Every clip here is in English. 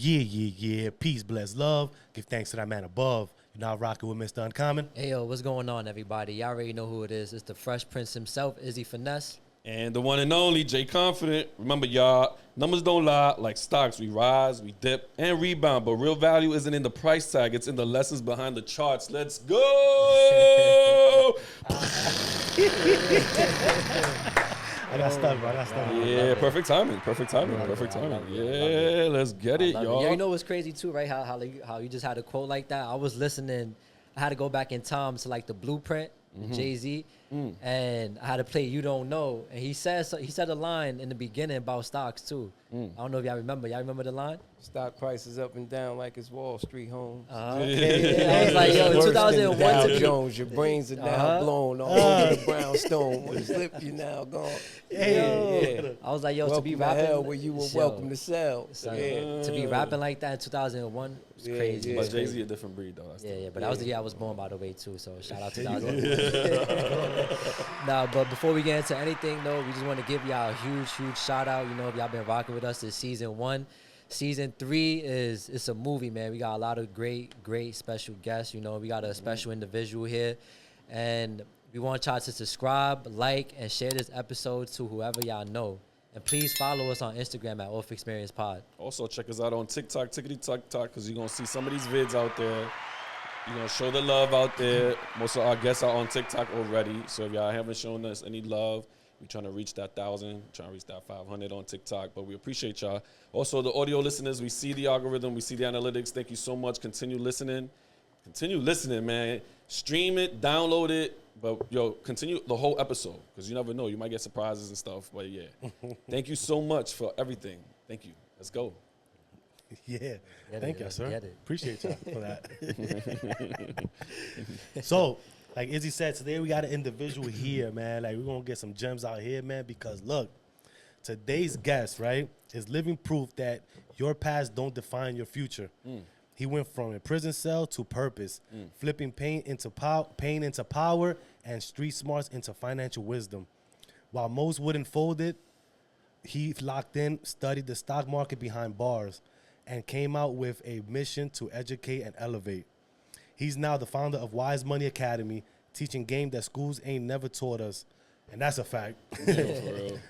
Yeah. Peace, bless, love. Give thanks to that man above. You're now rocking with Mr. Uncommon. Hey, yo, what's going on, everybody? Y'all already know who it is. It's the Fresh Prince himself, Izzy Finesse. And the one and only Jay Confident. Remember, y'all, numbers don't lie. Like stocks, we rise, we dip, and rebound. But real value isn't in the price tag. It's in the lessons behind the charts. Let's go! I got stuck, bro. Yeah, perfect timing. Yeah, let's get it, y'all. Yeah, you know what's crazy, too, right? How you just had a quote like that? I was listening. I had to go back in time to, like, the Blueprint, Jay-Z, and I had to play You Don't Know. And he said a line in the beginning about stocks, too. I don't know if y'all remember. Y'all remember the line? Stock prices up and down like it's Wall Street homes. Okay. I was like, yo, in 2001 Dow to Jones, your brains are now blown all over the brownstone. With his lip, you now gone. Yeah. I was like, yo, welcome to be rapping. hell where you were welcome to sell. To be rapping like that in 2001 was crazy. But Jay-Z a different breed, though. But that was the year I was born, by the way, too. So shout out to 2001. Nah, but before we get into anything, though, we just want to give y'all a huge shout out. You know, if y'all been rocking with us this season 1. Season 3 it's a movie, man. We got a lot of great special guests. You know, we got a special individual here. And we want y'all to subscribe, like, and share this episode to whoever y'all know. And please follow us on Instagram at Off Xperience Pod. Also, check us out on TikTok, because you're going to see some of these vids out there. You're going to show the love out there. Most of our guests are on TikTok already. So if y'all haven't shown us any love, we're trying to reach that 1,000, trying to reach that 500 on TikTok, but we appreciate y'all. Also, the audio listeners, we see the algorithm, we see the analytics. Thank you so much. Continue listening, man. Stream it, download it, but, yo, continue the whole episode, because you never know. You might get surprises and stuff, but, yeah. Thank you so much for everything. Thank you. Let's go. Yeah. Thank you, sir. Get it. Appreciate y'all for that. So, like Izzy said, today we got an individual here, man. Like, we're going to get some gems out here, man, because, look, today's guest, right, is living proof that your past don't define your future. He went from a prison cell to purpose, flipping pain into power and street smarts into financial wisdom. While most wouldn't fold it, he locked in, studied the stock market behind bars, and came out with a mission to educate and elevate. He's now the founder of Wise Money Academy, teaching game that schools ain't never taught us. And that's a fact.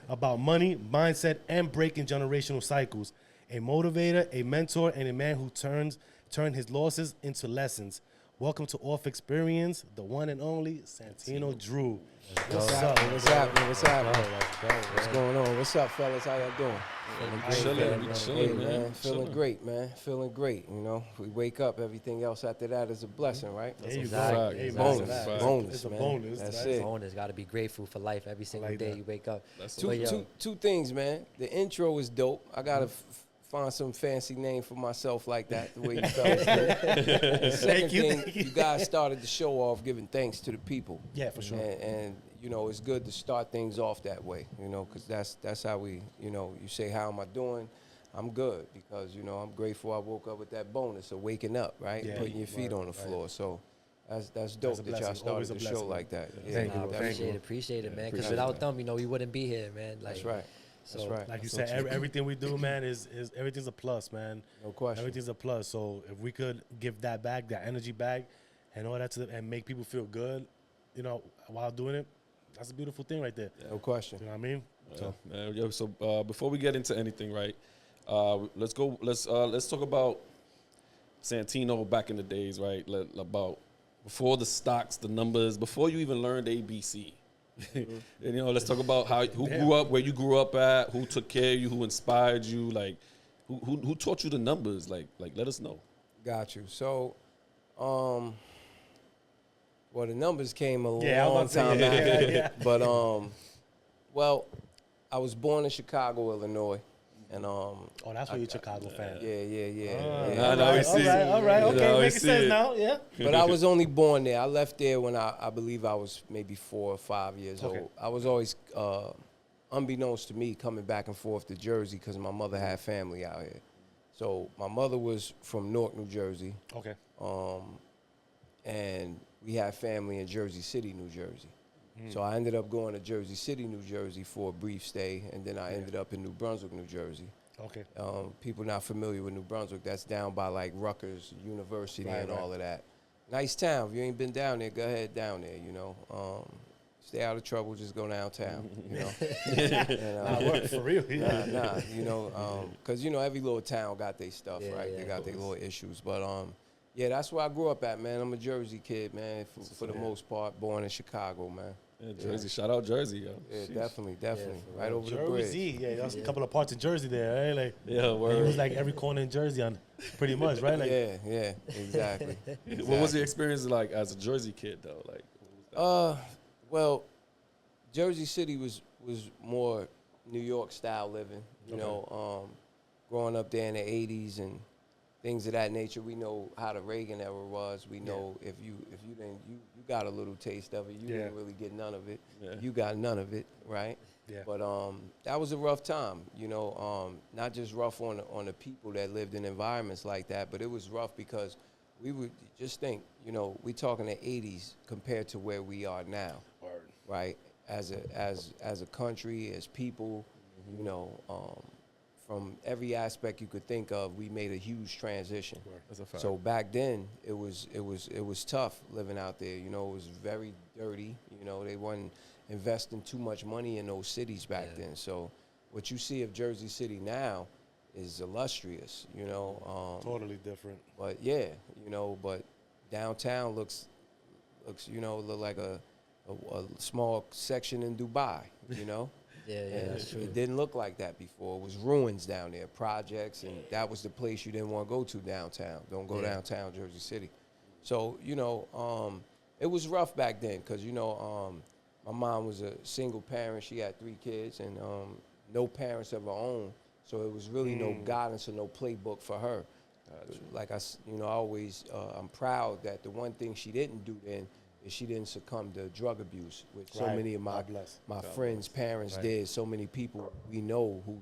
About money, mindset, and breaking generational cycles. A motivator, a mentor, and a man who turned his losses into lessons. Welcome to Off Xperience, the one and only Santino Drew. What's happening? What's going on? What's up, fellas? How y'all doing? Chilling, man. Feeling great, man. Feeling great. You know, we wake up. Everything else after that is a blessing, right? There you Exactly. go. Bonus, It's a man. bonus. That's Right? it. Bonus. Got to be grateful for life every single day you wake up. Two things, man. The intro is dope. I gotta find some fancy name for myself like that, the way you fellas did. The second thing, you guys started the show off giving thanks to the people. Yeah, for sure. And you know, it's good to start things off that way, you know, because that's how we, you know, you say, how am I doing? I'm good, because, you know, I'm grateful I woke up with that bonus of waking up, right? Yeah, Putting your feet on the floor. So that's dope that y'all started the show like that. Yeah, Thank you. Appreciate it, man. Because without them, you know, we wouldn't be here, man. Like, That's right. That's right. Like you said, everything we do, man, is everything's a plus, man. No question. Everything's a plus. So if we could give that back, that energy back, and all that, and make people feel good, you know, while doing it, that's a beautiful thing right there. No question. You know what I mean? So before we get into anything, right? Let's talk about Santino back in the days, right? About before the stocks, the numbers, before you even learned ABC. And, you know, let's talk about who grew up, where you grew up at, who took care of you, who inspired you, like who taught you the numbers, like let us know. Got you. So, well, the numbers came a long time after. But well, I was born in Chicago, Illinois, and that's why you're a Chicago fan. Yeah. All right. Okay, making sense now. Yeah. But I was only born there. I left there when I believe I was maybe 4 or 5 years old. I was always, unbeknownst to me, coming back and forth to Jersey because my mother had family out here. So my mother was from Newark, New Jersey. Okay. And we had family in Jersey City, New Jersey. So I ended up going to Jersey City, New Jersey for a brief stay, and then I ended up in New Brunswick, New Jersey. Okay. People not familiar with New Brunswick, that's down by like Rutgers University Right, and right. all of that. Nice town. If you ain't been down there, go ahead down there, you know. Stay out of trouble, just go downtown, you know. Nah, work for real. Nah, you know, because, you know, every little town got their stuff, Yeah, right? yeah, They of got their little issues. But, yeah, that's where I grew up at, man. I'm a Jersey kid, man, for the most part. Born in Chicago, man. Yeah, Jersey. Shout out Jersey, yo. Yeah, Sheesh. definitely. for Right real. over the bridge. Jersey, yeah, there's a couple of parts of Jersey there, right? Like, Yeah, it word. was like every corner in Jersey, on pretty much, right? Like, Yeah, exactly. What was the experience like as a Jersey kid, though? Like, what was that? Well, Jersey City was more New York style living, you know, growing up there in the 80s and things of that nature. We know how the Reagan era was. We know if you didn't, you got a little taste of it. You didn't really get none of it. Yeah. You got none of it, right? Yeah. But that was a rough time, you know, not just rough on the people that lived in environments like that, but it was rough because we would just think, you know, we talking the 80s compared to where we are now, right? As a country, as people, you know, from every aspect you could think of, we made a huge transition. That's a fact. So back then, it was tough living out there. You know, it was very dirty. You know, they weren't investing too much money in those cities back then. So what you see of Jersey City now is illustrious. You know, totally different. but yeah, you know, but downtown looks look like a small section in Dubai. You know. Yeah, And that's true. it didn't look like that before. It was ruins down there, projects, and that was the place you didn't want to go to downtown. Don't go downtown Jersey City. So, you know, it was rough back then because, you know, my mom was a single parent. She had 3 kids and no parents of her own. So it was really no guidance or no playbook for her. Like I always, I'm proud that the one thing she didn't do then is she didn't succumb to drug abuse, which so Right. many of my God bless. friends' parents did. So many people we know who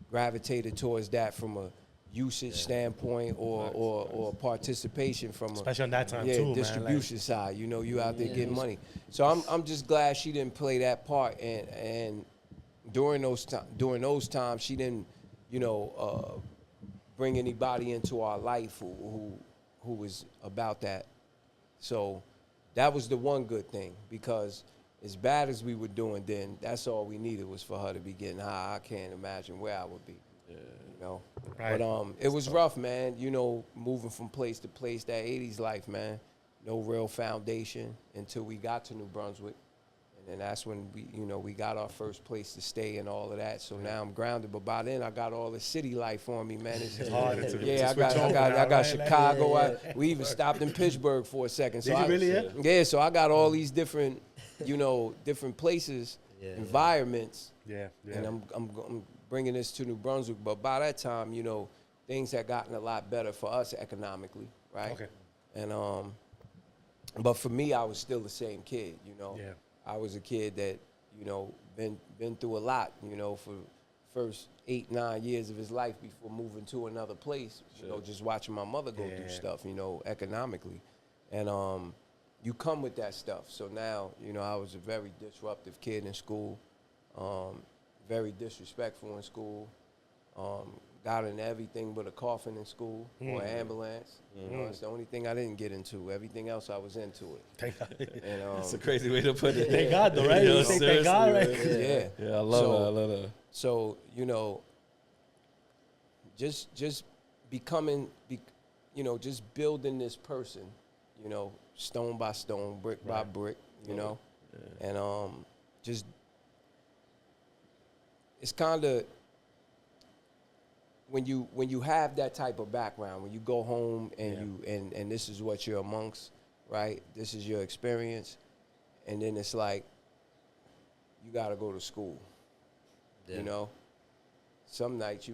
gravitated towards that from a usage standpoint or participation from Especially on that time, too, man. distribution side. You know, you out there getting money. So I'm just glad she didn't play that part. And during those times, she didn't, you know, bring anybody into our life who was about that. So that was the one good thing, because as bad as we were doing then, that's all we needed was for her to be getting high. I can't imagine where I would be. You know. Right. But it was rough, man. You know, moving from place to place, that 80s life, man. No real foundation until we got to New Brunswick. And that's when we got our first place to stay and all of that. So now I'm grounded. But by then I got all the city life on me, man. It's hard to I switch over now, got right? Chicago. We even stopped in Pittsburgh for a second. So Did you really? Yeah. So I got all these different, different places, environments. Yeah. And I'm bringing this to New Brunswick. But by that time, things had gotten a lot better for us economically, right? Okay. And but for me, I was still the same kid, Yeah. I was a kid that, been through a lot, for first 8-9 years of his life before moving to another place, just watching my mother go through stuff, economically. And you come with that stuff. So now, I was a very disruptive kid in school, very disrespectful in school, got into everything but a coffin in school or an ambulance. It's the only thing I didn't get into. Everything else I was into it. Thank God. And, That's a crazy way to put it. Thank God, though, right? Yo, You say thank God, right? seriously, Yeah. Yeah, I love that. So, just becoming, just building this person, stone by stone, brick by brick, and just, it's kind of, when you have that type of background, when you go home and and this is what you're amongst, right? This is your experience, and then it's like you got to go to school. Some nights you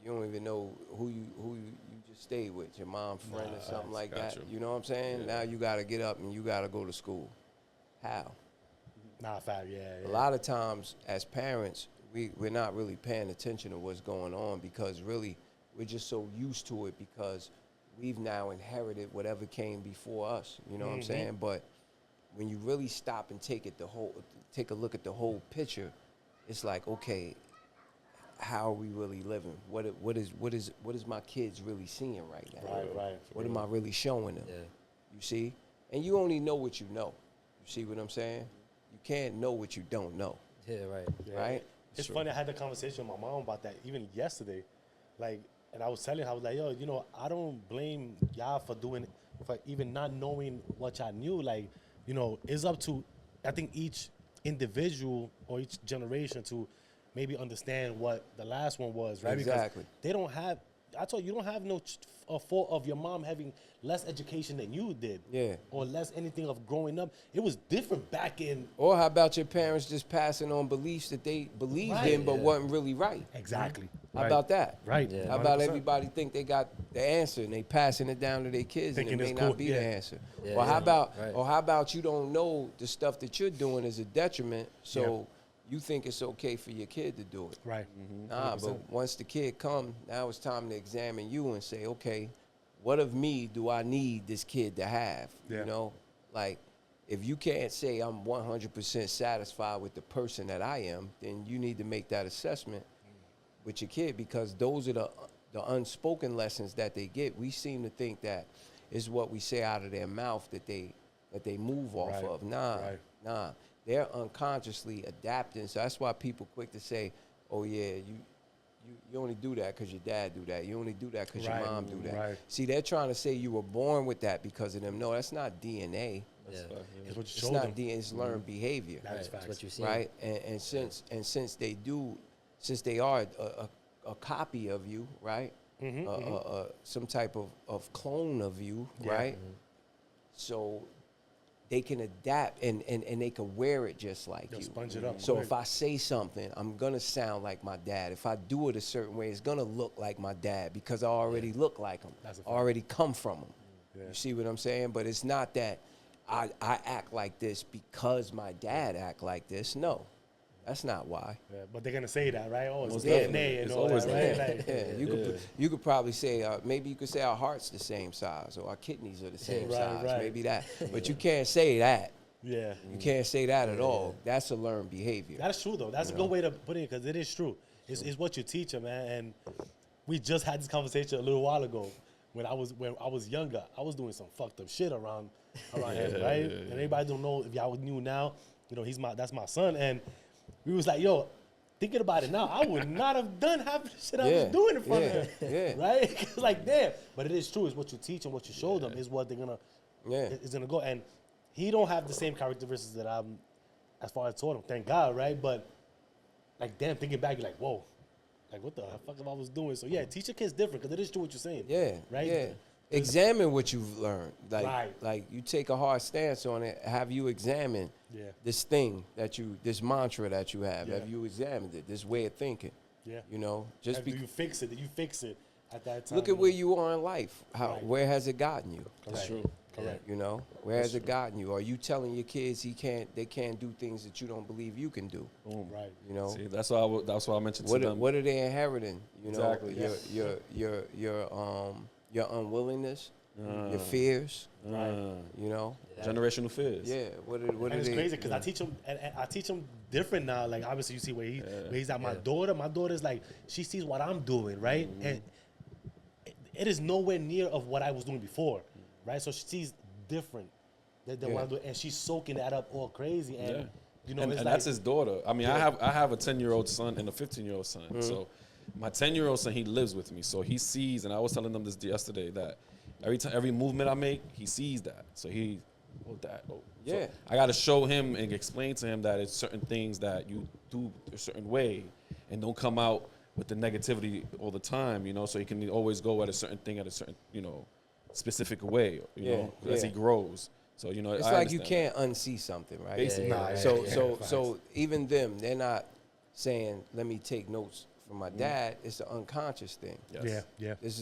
don't even know who you just stayed with, your mom, friend, or something like that. gotcha. You know what I'm saying? Now you got to get up and you got to go to school. How? Nah, fab, yeah. A lot of times as parents, we're not really paying attention to what's going on, because really we're just so used to it because we've now inherited whatever came before us. You know what I'm saying? But when you really stop and take a look at the whole picture, it's like, okay, how are we really living? What is my kids really seeing right now? Right. What am I really showing them? Yeah. You see? And you only know what you know. You see what I'm saying? You can't know what you don't know. Yeah, right. Yeah. Right? It's funny, I had a conversation with my mom about that even yesterday. Like, and I was telling her, I was like, yo, you know, I don't blame y'all for even not knowing what y'all knew. Like, you know, it's up to, I think, each individual or each generation to maybe understand what the last one was, right? Exactly. Because they don't have, I told you, don't have no fault of your mom having less education than you did. Yeah. Or less anything of growing up. It was different back in. Or how about your parents just passing on beliefs that they believed Right. in but Yeah. wasn't really right? Exactly. How about that? Right. Yeah. How about 100%. everybody think they got the answer and they passing it down to their kids Thinking and it may it's not cool, be yeah. the answer? Yeah, or how yeah. about Right. you don't know the stuff that you're doing is a detriment, so you think it's okay for your kid to do it. Right. Nah, 100%. but once the kid come, now it's time to examine you and say, okay, what of me do I need this kid to have? Yeah. You know, like if you can't say I'm 100% satisfied with the person that I am, then you need to make that assessment with your kid, because those are the unspoken lessons that they get. We seem to think that is what we say out of their mouth that they move off Right. of. Nah, Right. nah. They're unconsciously adapting. So that's why people quick to say, "Oh yeah, you only do that because your dad do that. You only do that because Right. your mom do that." Right. See, they're trying to say you were born with that because of them. No, that's not DNA. Yeah. It's what you It's showed not them. DNA. It's learned behavior, That is Right. That's facts. what you see. right? And since they are a copy of you, right? Some type of clone of you, Yeah. right? So they can adapt and they can wear it just like They'll you. sponge it up So quick. if I say something, I'm gonna sound like my dad. If I do it a certain way, it's gonna look like my dad because I already look like him. That's a I fact. already come from him. Yeah. You see what I'm saying? But it's not that I act like this because my dad act like this. No, that's not why. Yeah, but they're gonna say that, right? Oh, it's Most DNA definitely. and It's all always that, like right? that. Like, You could probably say maybe you could say our heart's the same size or our kidneys are the same Right, size. right. Maybe that, but you can't say that. yeah. You can't say that at all. That's a learned behavior. That's true though. That's a good way to put it because it is true. It's what you teach them, man. And we just had this conversation a little while ago when I was younger. I was doing some fucked up shit around him, right? And everybody don't know if y'all knew now. You know, that's my son, and we was like, yo. Thinking about it now, I would not have done half the shit I was doing in front of him, right? 'Cause like, damn. But it is true. It's what you teach and what you show them is what they're gonna, is gonna go. And he don't have the same characteristics that I'm, as far as taught him. Thank God, right? But like, damn, thinking back, you're like, whoa, like what the fuck if I was doing? So yeah, teach your kids different because it is true what you're saying. Yeah. Right. Yeah. Examine what you've learned. Right. Like you take a hard stance on it. Have you examined this thing this mantra that you have? Yeah. Have you examined it? This way of thinking. Yeah. You know, just Do you fix it? Did you fix it at that time? look at where you are in life. Right. Where has it gotten you? That's true. Correct. You know, where has it gotten you? Are you telling your kids they can't do things that you don't believe you can do? Boom. Right. You know, See, that's why I mentioned to them. what are they inheriting? You know, Exactly. your unwillingness, your fears. You know, Generational fears. yeah. What And are it's they? crazy because I teach him different now. Like obviously you see where he's at. My daughter's like she sees what I'm doing, right? And it is nowhere near of what I was doing before, right? So she sees different than what I'm doing, and she's soaking that up all crazy. And you know, and it's that's like, his daughter. I mean, I have a 10-year-old son and a 15-year-old son. So my 10-year-old son, he lives with me. So he sees, and I was telling them this yesterday, that every movement I make, he sees that. So So I got to show him and explain to him that it's certain things that you do a certain way and don't come out with the negativity all the time, you know, so he can always go at a certain thing at a certain, you know, specific way, you know, as he grows. So, you know, It's I like you understand can't unsee something, right? Basically. Nah, So even them, they're not saying, "Let me take notes from my dad." It's an unconscious thing. that. Yes. yeah. This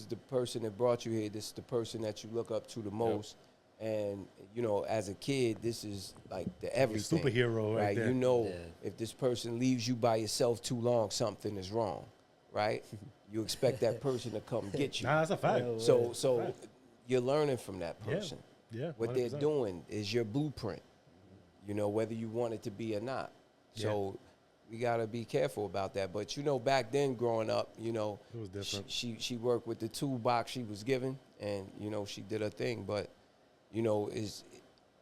is the person that brought you here. This is the person that you look up to the most. And you know, as a kid, this is like the everything. Superhero right there. You know, Yeah. if this person leaves you by yourself too long, something is wrong, right? You expect that person to come get you. Nah, that's a fact. So you're learning from that Yeah. person. Yeah. What they're 100%. doing is your blueprint, you know, whether you want it to be or not. So we gotta be careful about that. But you know, back then, growing up, you know, It was different. She worked with the toolbox she was given, and you know, she did her thing. But you know, is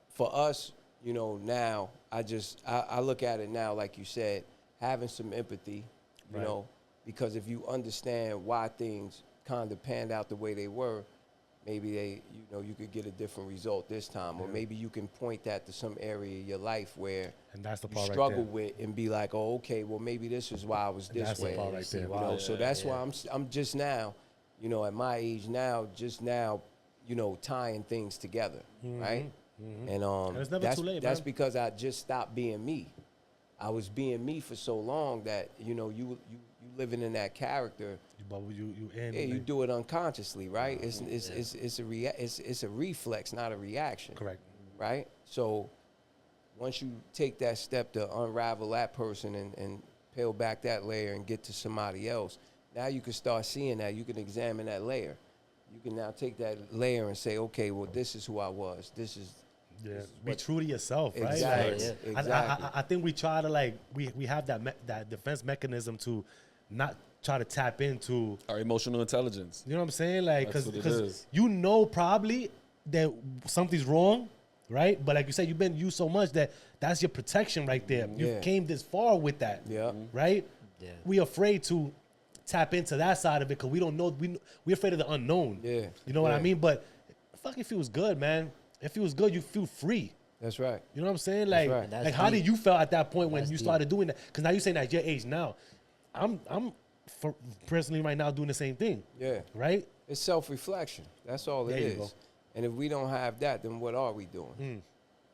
for us, you know, now I look at it now, like you said, having some empathy, you Right. know, because if you understand why things kind of panned out the way they were, maybe you could get a different result this time, or maybe you can point that to some area of your life where And that's the you part struggle right there. with, and be like, oh, okay, well, maybe this is why I was this That's the way. part right there. You know, so that's why I'm just now, you know, at my age now, just now, you know, tying things together, right? And it's never too late, that's man. because I just stopped being me. I was being me for so long that, you know, you living in that character. But you end. Yeah, you do it unconsciously, right? It's a reflex, not a reaction. Correct. Right? So once you take that step to unravel that person and peel back that layer and get to somebody else, now you can start seeing that. You can examine that layer. You can now take that layer and say, okay, well, this is who I was. This is Be true to yourself, right? Exactly. Like, Exactly. I think we try to like we have that defense mechanism to not try to tap into. Our emotional intelligence. You know what I'm saying? Like, That's what it because is. you know probably that something's wrong, right? But like you said, you've been used so much that's your protection right there. You Yeah. came this far with that, Yeah. right? Yeah. We afraid to tap into that side of it because we don't know. We're afraid of the unknown. Yeah. You know what I Yeah. mean? But it fucking feels good, man. It feels good. You feel free. That's right. You know what I'm saying? Like, right. That's like how deep. did you feel at that point when That's you deep. started doing that? Because now you're saying at your age now, I'm for personally right now doing the same thing, Yeah. right? It's self-reflection. That's all it There you is. go. And if we don't have that, then what are we doing?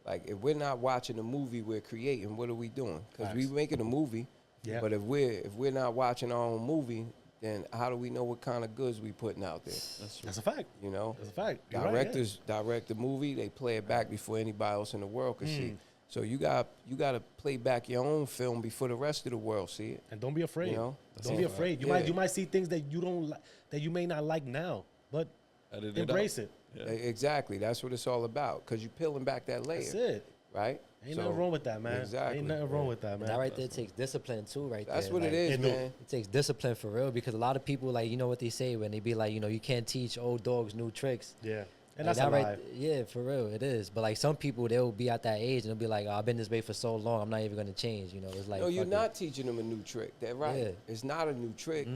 Like, if we're not watching a movie we're creating, what are we doing? Because we Facts. making a movie, Yeah. but if we're not watching our own movie, then how do we know what kind of goods we putting out there? That's a fact. You know, That's a fact. You're right, yeah. directors direct the movie, they play it back before anybody else in the world can see. So you got to play back your own film before the rest of the world see it. And don't be afraid. You know? Don't be afraid. You Yeah. might see things that you don't like, that you may not like now, but Edit embrace out. it. Yeah. Exactly. That's what it's all about. Because you're peeling back that layer, That's it. right? Ain't So, nothing wrong with that, man. Exactly. Ain't nothing wrong with that, man. That right there takes discipline too, right That's there. what Like, it is, it do. man. It takes discipline for real because a lot of people, like, you know what they say when they be like, you know, you can't teach old dogs new tricks. Yeah. And Like, that's a that lie. yeah, for real, it is. But like some people, they'll be at that age and they'll be like, oh, I've been this way for so long, I'm not even gonna change. You know, it's like No, you're fuck it. not teaching them a new trick. They're right. Yeah. It's not a new trick.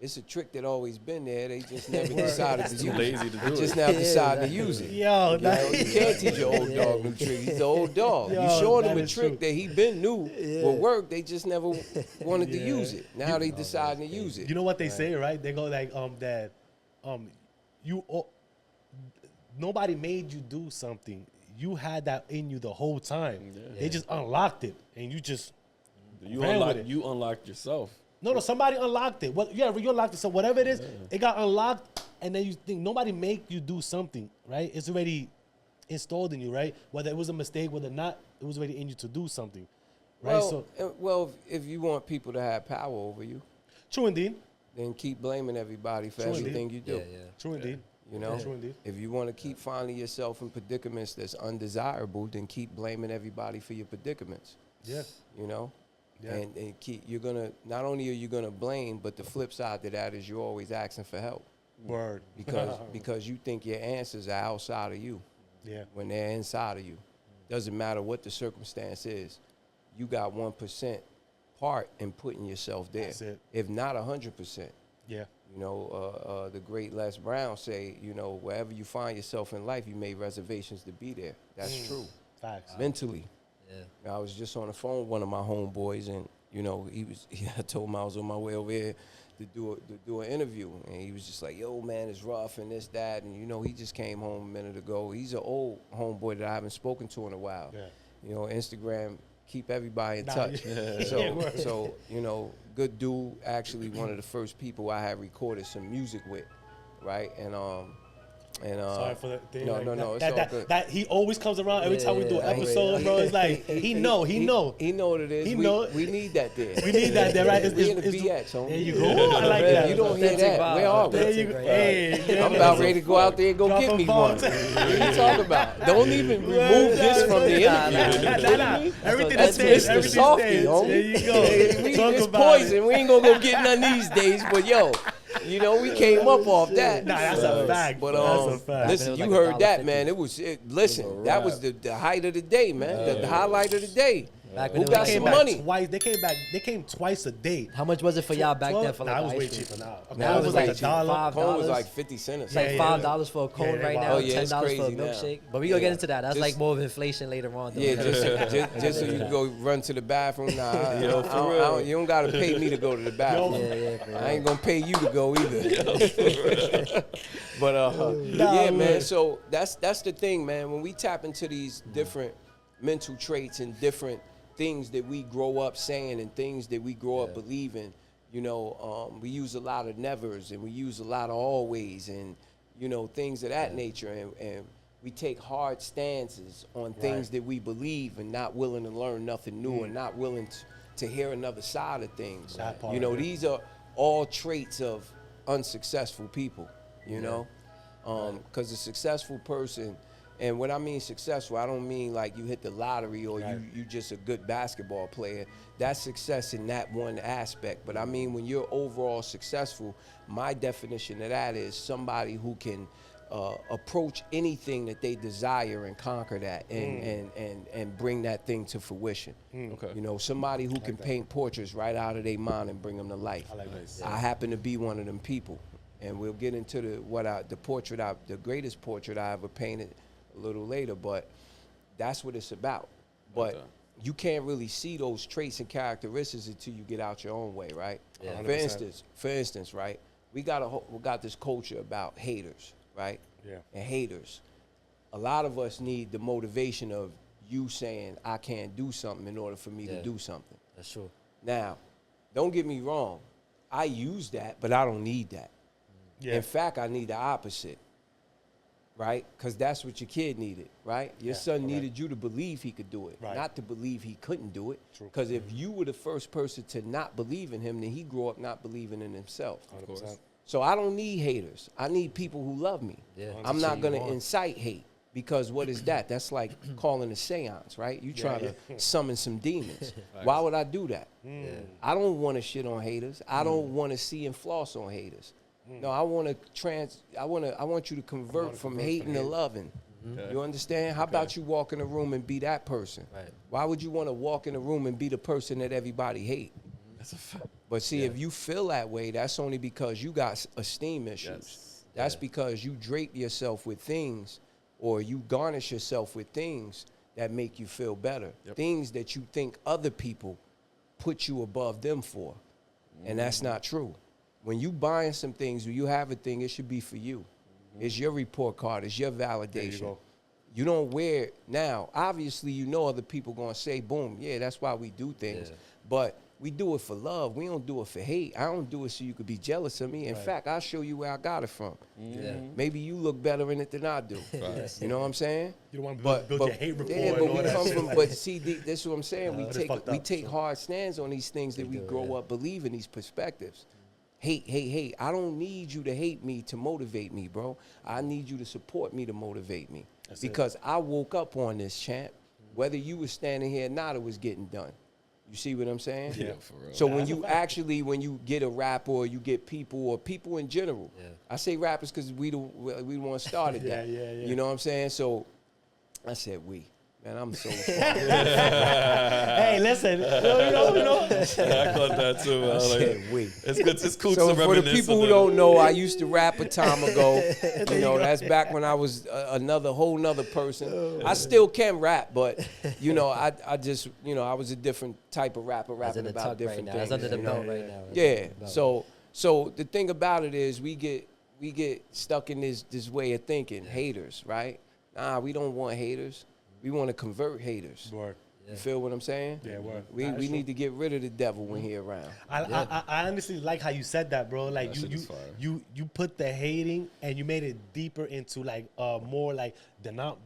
It's a trick that always been there. They just never decided to Too use lazy it. to They do just it. now Yeah, decided to that- use it. Yo, You know, you can't teach your old dog new trick. He's the old dog. Yo, You showing him that a is trick true. that he been knew will work. They just never wanted to Yeah. use it. Now they deciding to use it. You know what they say, right? They go like, nobody made you do something. You had that in you the whole time. They just unlocked it, and you just ran with it. You unlocked yourself. No, somebody unlocked it. What? Yeah, you unlocked it. So whatever it is, it got unlocked, and then you think nobody make you do something, right? It's already installed in you, right? Whether it was a mistake, whether not, it was already in you to do something, right? Well, if you want people to have power over you, True indeed. then keep blaming everybody for True indeed. everything you do. Yeah, yeah. True indeed. You know, True indeed. if you want to keep finding yourself in predicaments that's undesirable, then keep blaming everybody for your predicaments. Yeah. You know, Yeah. and you're gonna not only are you gonna blame, but the flip side to that is you're always asking for help Word. because you think your answers are outside of you Yeah. when they're inside of you. Doesn't matter what the circumstance is, you got 1% part in putting yourself there, That's it. if not 100%. Yeah. You know, the great Les Brown say, you know, wherever you find yourself in life, you made reservations to be there. That's true. Facts. Mentally. Yeah. I was just on the phone with one of my homeboys, and you know, I told him I was on my way over here to do an interview, and he was just like, "Yo, man, it's rough and this, that," and you know, he just came home a minute ago. He's an old homeboy that I haven't spoken to in a while. Yeah. You know, Instagram keep everybody in Nah, touch. yeah. So, Yeah, word. so you know, good dude. Actually, one of the first people I had recorded some music with, right? And And Sorry for that thing. No, like, no, it's that, all that, good. that he always comes around every time we do an Yeah, episode, bro. It's like he know. He know what it is. He we, know. we need that there. We need that there, right? We in the BX, homie. There you go. I like If that. you don't hear Authentic that, vibe. where are we? There you go. Hey, yeah, I'm about ready to go out there and go Drop get a me bomb. one. What are you talking about? Don't even remove this from the interview. Nah. Everything That's stays. Mr. Everything Softy, stays. homie. There you go. We Talk just about poison. it. We ain't gonna go get none these days, but yo, you know, we came up off that. Nah, that's a fact. But That's a fact. listen, Back you when it was heard like that, $1.50. man. Listen, that was the height of the day, man. The highlight of the day. Back when Who it was got like some back money? Twice. They came twice a day. How much was it for y'all back then for like Nah, it was ice way cream? cheaper now. A Now cone it was was like like a dollar. $5. Cone was like 50 cents. It's like Yeah, $5 for a cone yeah, right wow. now, Oh, yeah, $10 it's for a crazy now. milkshake. But we gonna get into that. That's Just- like more of inflation later on. Though. Yeah, just so you can go run to the bathroom. Nah, Yo, for real. you don't gotta pay me to go to the bathroom. Yeah, for I ain't gonna pay you to go either. But yeah, man. So that's the thing, man. When we tap into these different mental traits and different things that we grow up saying and things that we grow up believing, you know, we use a lot of nevers and we use a lot of always and you know things of that nature, and we take hard stances on things that we believe and not willing to learn nothing new and not willing to hear another side of things. That part, You know, yeah. these are all traits of unsuccessful people, you know? Because a successful person, and when I mean successful, I don't mean like you hit the lottery or you just a good basketball player. That's success in that one aspect. But I mean, when you're overall successful, my definition of that is somebody who can approach anything that they desire and conquer that and bring that thing to fruition. Okay. You know, somebody who can paint portraits right out of their mind and bring them to life. I like that. I happen to be one of them people, and we'll get into the greatest portrait I ever painted a little later. But that's what it's about. But Okay. you can't really see those traits and characteristics until you get out your own way, right? Yeah. For instance, right? We got this culture about haters, right? Yeah. And haters. A lot of us need the motivation of you saying I can't do something in order for me to do something. That's true. Now, don't get me wrong. I use that, but I don't need that. Yeah. In fact, I need the opposite, right? Because that's what your kid needed, right? Your son needed you to believe he could do it, Right. not to believe he couldn't do it. True. Because if you were the first person to not believe in him, then he grew up not believing in himself. 100%. So I don't need haters. I need people who love me. Yeah. I'm not going to on. incite hate, because what is that? That's like calling a seance, right? You try to summon some demons. Why would I do that? I don't want to shit on haters. I don't want to see and floss on haters. No, I want you to convert from hating to loving. Okay. You understand? How about you walk in a room and be that person? Right. Why would you want to walk in a room and be the person that everybody hate? That's a fact. But see, if you feel that way, that's only because you got esteem issues. Yes. That's because you drape yourself with things, or you garnish yourself with things that make you feel better. Yep. Things that you think other people put you above them for. And that's not true. When you buying some things, when you have a thing, it should be for you. It's your report card. It's your validation. go. You don't wear it. Now, obviously, you know other people going to say, boom, yeah, that's why we do things. Yeah. But we do it for love. We don't do it for hate. I don't do it so you could be jealous of me. In fact, I'll show you where I got it from. Yeah. Maybe you look better in it than I do. You know what I'm saying? You don't want to build your hate rapport yeah, and but all we that come shit. from. But see, this is what I'm saying. it's we fucked we up, take so. hard stands on these things that we do, grow yeah. up believing, these perspectives. Hate. I don't need you to hate me to motivate me, bro. I need you to support me to motivate me. Because I woke up on this, champ. Whether you were standing here or not, it was getting done. You see what I'm saying? Yeah, for real. So when you get a rapper or you get people or people in general, I say rappers because we the one started that. Yeah. You know what I'm saying? So I said we. Man, I'm so far. Hey, listen. You know. I caught that too. I I like said it. we. It's good. It's cool So to for the reminisce people a who little. don't know, I used to rap a time ago. You know, that's back when I was whole nother person. I still can rap, but you know, I just, you know, I was a different type of rapper, That's in rapping the about tuck right different now. things. That's under the you know? belt right now. Yeah. Belt. So the thing about it is we get stuck in this way of thinking, haters, right? Nah, we don't want haters. We want to convert haters. Word. You feel what I'm saying? Yeah, word. We need to get rid of the devil when he around. I honestly like how you said that, bro. Like That shit is fire. you put the hating and you made it deeper into like more like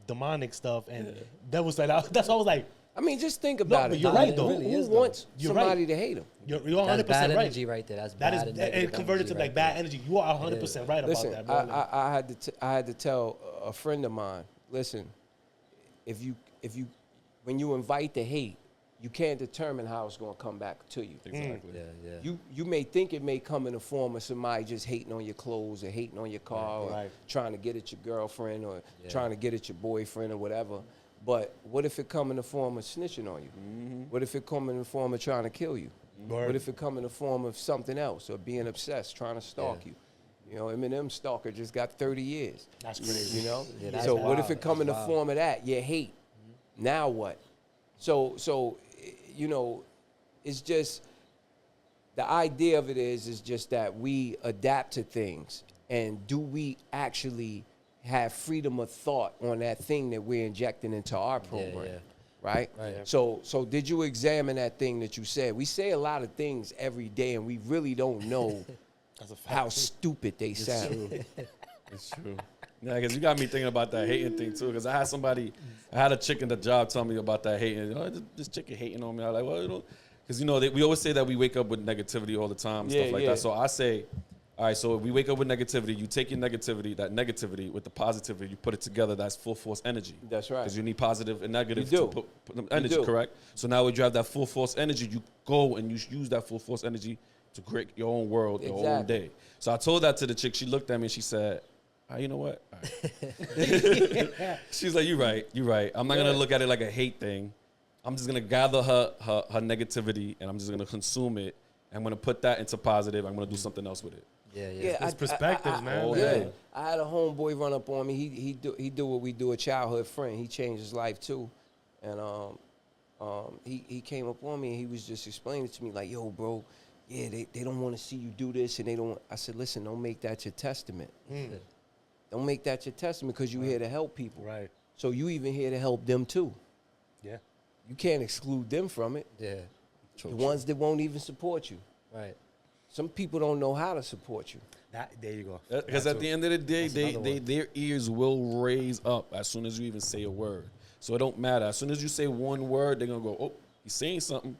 demonic stuff, and that was like that's why I was like, I mean, just think about but it. you're right, though. Who wants You're somebody right. to hate him? you're That's 100 bad percent right. energy right there. That's That bad. is negative it converted energy to like right bad there. energy. You are 100% right Listen, about that, bro. I had to tell a friend of mine, listen, if you when you invite the hate, you can't determine how it's going to come back to you. Exactly. Yeah. You may think it may come in the form of somebody just hating on your clothes or hating on your car or Right. trying to get at your girlfriend or trying to get at your boyfriend or whatever. But what if it come in the form of snitching on you? What if it come in the form of trying to kill you? Word. What if it come in the form of something else or being obsessed, trying to stalk you? You know, Eminem stalker just got 30 years. That's crazy. You know? Yeah, that's So what wild. if it come in the That's form of that? Your hate. Now what? So you know, it's just the idea of it is just that we adapt to things, and do we actually have freedom of thought on that thing that we're injecting into our program? yeah. Right? So did you examine that thing that you said? We say a lot of things every day, and we really don't know how stupid they sound. It's true. Yeah, because you got me thinking about that hating thing too. Because I had a chick in the job tell me about that hating. You know, this chick is hating on me. I was like, well, you know, because we always say that we wake up with negativity all the time, and stuff like that. So I say, all right, so if we wake up with negativity, you take your negativity, that negativity with the positivity, you put it together. That's full force energy. That's right. Because you need positive and negative You to do. put the energy, do. correct? So now when you have that full force energy, you go and you use that full force energy to create your own world, your own Exactly. day. So I told that to the chick. She looked at me and she said, you know what? All right. She's like, you're right. I'm not going to look at it like a hate thing. I'm just going to gather her negativity and I'm just going to consume it. I'm going to put that into positive. I'm going to do something else with it. Yeah, It's perspectives, man. all Like, day. I had a homeboy run up on me. He do what we do, a childhood friend. He changed his life too, and he came up on me and he was just explaining to me like, yo, bro, yeah, they don't want to see you do this, and they don't. I said, listen, don't make that your testament. Don't make that your testament, because you're here to help people. Right. So you even here to help them too. Yeah. You can't exclude them from it. Yeah. The ones that won't even support you. Right. Some people don't know how to support you. There you go. Because at the end of the day, another one. their ears will raise up as soon as you even say a word. So it don't matter. As soon as you say one word, they're going to go, oh, he's saying something.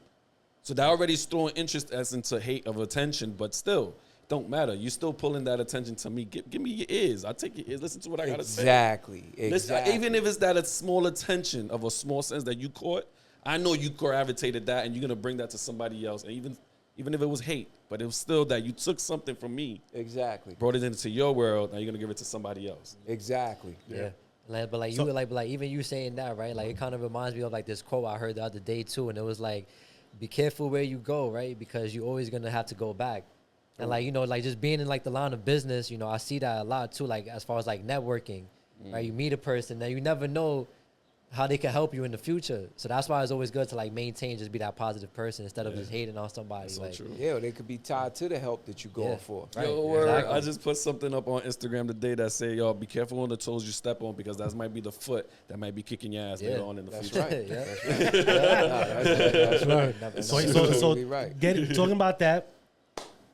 So that already is throwing interest as into hate of attention, but still, don't matter. You're still pulling that attention to me. Give me your ears. I'll take your ears. Listen to what I got to say. Exactly. Listen, even if it's that a small attention of a small sense that you caught, I know you gravitated that and you're going to bring that to somebody else. And even if it was hate, but it was still that you took something from me, Exactly. brought it into your world, now you're going to give it to somebody else. Exactly. Yeah. But even you saying that, right? Like, it kind of reminds me of like this quote I heard the other day too, and it was like, be careful where you go, right? Because you're always gonna have to go back. And like, you know, like just being in like the line of business, you know, I see that a lot too, like as far as like networking, right? You meet a person that you never know how they can help you in the future. So that's why it's always good to like maintain, just be that positive person instead of just hating on somebody. So like, true. Yeah, they could be tied to the help that you're going for. Right. Yo, word, Exactly. I just put something up on Instagram today that say, yo, be careful on the toes you step on, because that might be the foot that might be kicking your ass later on in the That's future. right. yeah. That's right. Never So, know. so Absolutely right. talking about that,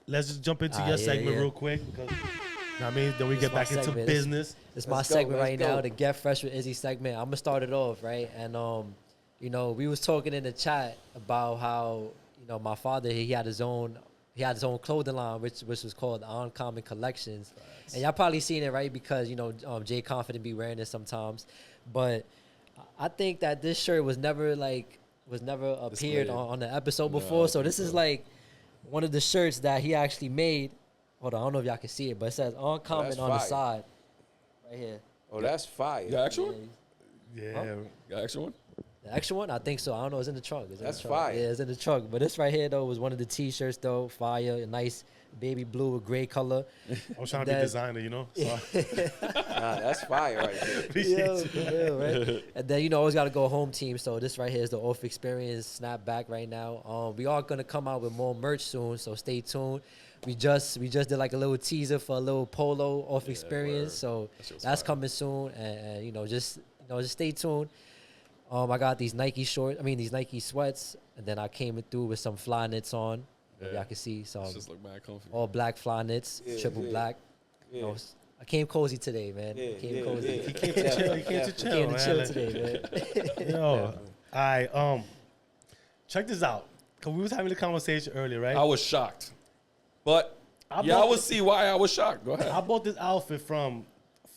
let's just jump into your Yeah, segment yeah. real quick. Because, you know what I mean? Then we get my back into segment. business. It's my Let's go, segment let's right go. now, the Get Fresh with Izzy segment. I'm gonna start it off, right? And you know, we was talking in the chat about how, you know, my father, he had his own clothing line, which was called Uncommon Collections. And y'all probably seen it, right? Because, you know, Jay Confident be wearing it sometimes. But I think that this shirt was never appeared Displayed. on the episode No, before. I So think this is so. like one of the shirts that he actually made. Hold on, I don't know if y'all can see it, but it says Uncommon that's on the fire. side. Right here. Oh, that's fire. You got actual one? Yeah. Got actual one? The extra one? I think so. I don't know. It's in the trunk. It's in That's the trunk. fire. Yeah, it's in the trunk. But this right here, though, was one of the T-shirts, though. Fire. A nice baby blue with gray color. I was trying to be That- designer, you know? So Nah, that's fire right there. appreciate Yeah, you. for real, right? And then, you know, always got to go home team. So this right here is the Off Xperience snapback right now. We are going to come out with more merch soon, so stay tuned. We just did like a little teaser for a little polo Off Xperience. word. So That shit was that's fire. coming soon. And, you know, just stay tuned. I got these Nike these Nike sweats, and then I came through with some fly knits on. Maybe y'all can see some It's just look mad comfy. all black fly knits, triple black. Yeah. You know, I came cozy today, man. Came cozy. He came to chill. He came to chill, man. chill today, man. Yo, all right. Check this out. Cause we was having a conversation earlier, right? I was shocked, but I will see why I was shocked. Go ahead. I bought this outfit from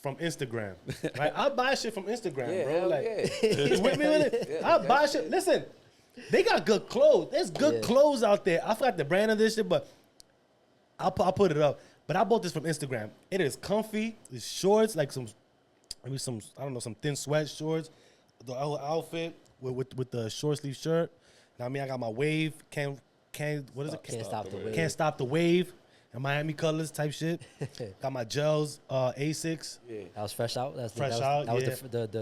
Instagram, right? I buy shit from Instagram, bro. hell Like, yeah. you with me with it? I buy shit. Listen, they got good clothes. There's good clothes out there. I forgot the brand of this shit, but I'll put it up. But I bought this from Instagram. It is comfy. It's shorts, like some thin sweat shorts. The whole outfit with the short sleeve shirt. Now, I mean, I got my wave. Can't stop the wave. And Miami colors type shit. Got my gels, Asics. Yeah. That was fresh out. That was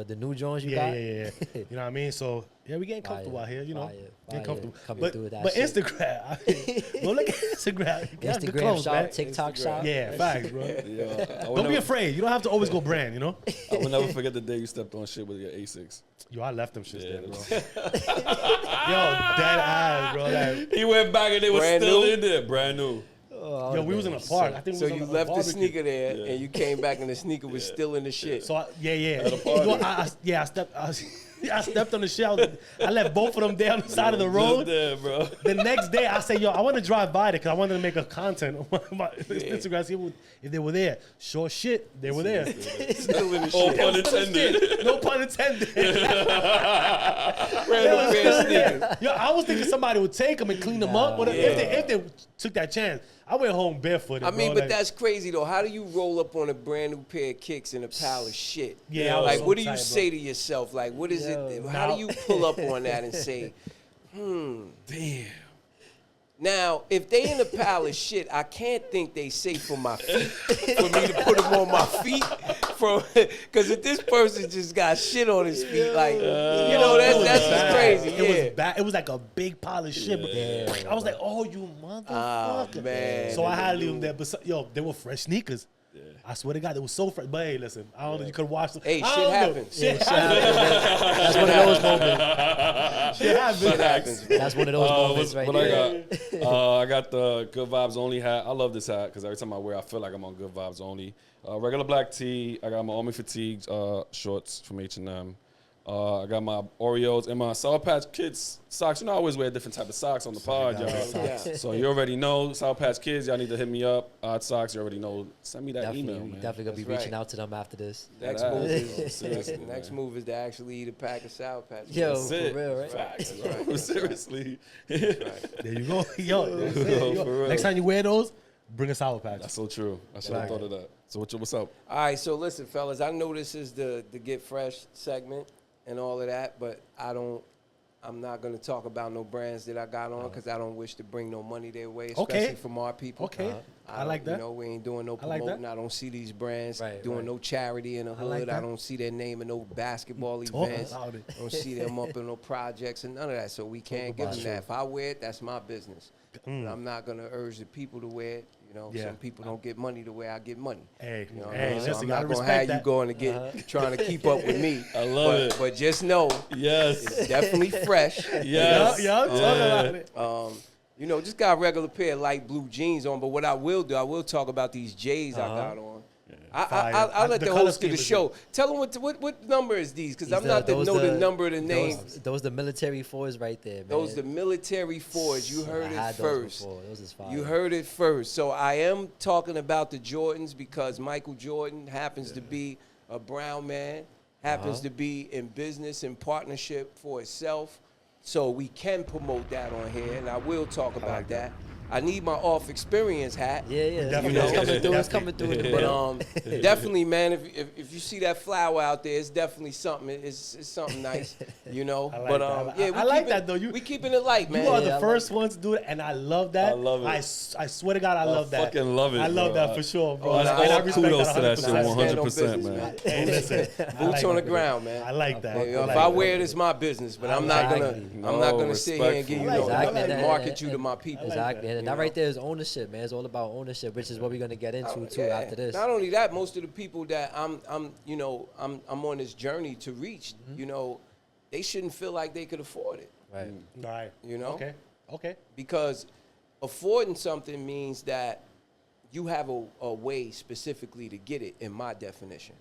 the new Jones you got. Yeah. You know what I mean? So yeah, we getting comfortable out here. You know, getting comfortable. Coming through with that but shit. Instagram, I mean, well, look at Instagram. You got the Instagram clothes, shop, man. TikTok shop. Yeah, facts, bro. Yeah, Don't be afraid. You don't have to always go brand. You know. I will never forget the day you stepped on shit with your Asics. Yo, I left them shits there, bro. Yo, dead eyes, bro. Like, He went back and they were Brand still new? in there, brand new. yo, we was in a park. I think So we was you on a left the barbecue. sneaker there, and you came back, and the sneaker was still in the shit. So I stepped on the shell. I left both of them there on the side of the road. There, bro. The next day, I said, yo, I want to drive by there because I wanted to make a content on my Instagram, see if they were there. Sure shit, they were there. Still in the Oh, shit. pun intended. No pun intended. Random pair of sneakers. Yo, I was thinking somebody would take them and clean them up. But if they took that chance, I went home barefooted. I mean, bro. but like, that's crazy though. How do you roll up on a brand new pair of kicks and a pile of shit? Yeah, I was like so what do you tight, say to yourself? Like, what is it? How now- do you pull up on that and say, Damn. now, if they in a pile of shit, I can't think they safe for my feet, for me to put them on my feet. Because if this person just got shit on his feet, like, you know, that's just crazy. It was bad. It was like a big pile of shit. But I was like, oh, you motherfucker. man. So I had to leave them there. But yo, they were fresh sneakers. I swear to God, they were so fresh. But hey, listen, I don't know. You could watch them. Hey, I shit don't know. happens. Shit Shit happens, man. That's one of those moments. Shit happens. Shit happens. That's one of those moments right what there. I got? I got the Good Vibes Only hat. I love this hat because every time I wear, I feel like I'm on Good Vibes Only. Regular black tee. I got my Army Fatigue shorts from H&M. I got my Oreos and my Sour Patch Kids socks. You know, I always wear different type of socks on the pod, y'all. Yeah. So you already know, Sour Patch Kids, y'all need to hit me up. Odd Socks, you already know. Send me that Definitely, email, we man. definitely gonna be That's reaching right. out to them after this. Next That move ass. is Seriously, next man. move is to actually eat a pack of Sour Patch. Yo, That's for it. real, right? Facts. That's right. Seriously. There you go. Yo, that's it. Yo, Yo, for real. next time you wear those, bring a Sour Patch. That's so true. I should have thought of that. So what's up? All right, so listen, fellas. I know this is the Get Fresh segment and all of that, but I'm not gonna talk about no brands that I got on because I don't wish to bring no money their way, especially from our people. Okay. I don't- like that. You know, we ain't doing no I like that. promoting. I don't see these brands Right, doing right. no charity in the hood. like I that. don't see their name in no basketball Talk events. about it. I don't see them up in no projects and none of that. So we can't give about them it. that. If I wear it, that's my business. But I'm not gonna urge the people to wear it. You know, Yeah. some people don't get money the way I get money. Hey, You know what I hey, mean? So listen, I'm you gotta not gonna respect have that. you going to get trying to keep up with me. I love it. But just know Yes. it's definitely fresh. Yes. Yeah, talk about it. You know, just got a regular pair of light blue jeans on. But what I will do, I will talk about these J's I got on. Fire. I'll let The the color host of the scheme is show tell them what number is these because I'm not Those know the number of the names. Those the military fours right there, man. Those the military fours. You heard I it had those first. before. Those is fire. You heard it first. So I am talking about the Jordans because Michael Jordan happens to be a brown man, happens to be in business and partnership for itself. So we can promote that on here, and I will talk about that. I need my Off Xperience hat. Yeah, Definitely. It's coming through. It's Definitely. coming through in the But mail. definitely, man, if you see that flower out there, it's definitely something. It's something nice, you know. I like but that. yeah, I we like keeping- that, though. We keeping it light, man. You are Yeah, the I first ones to do it, and I love that. I love it. I swear to God, I love that. fucking love it, I love bro. that for sure, bro. Oh, And that's I all respect kudos to that 100%. shit, I stand on 100%, business, man. Hey, listen, I Boots like on the that. ground, man. I like that. You know, I if like I that. wear it, it's my business, but I'm not gonna Exactly. I'm not gonna sit here and give you respectful. no Exactly. market you to my people. Exactly, and You that know? right there is ownership, man. It's all about ownership, which is what we're gonna get into too Yeah. after this. Not only that, most of the people that I'm on this journey to reach, you know, they shouldn't feel like they could afford it. Right. Right. You know? Okay. Because affording something means that you have a way specifically to get it, in my definition.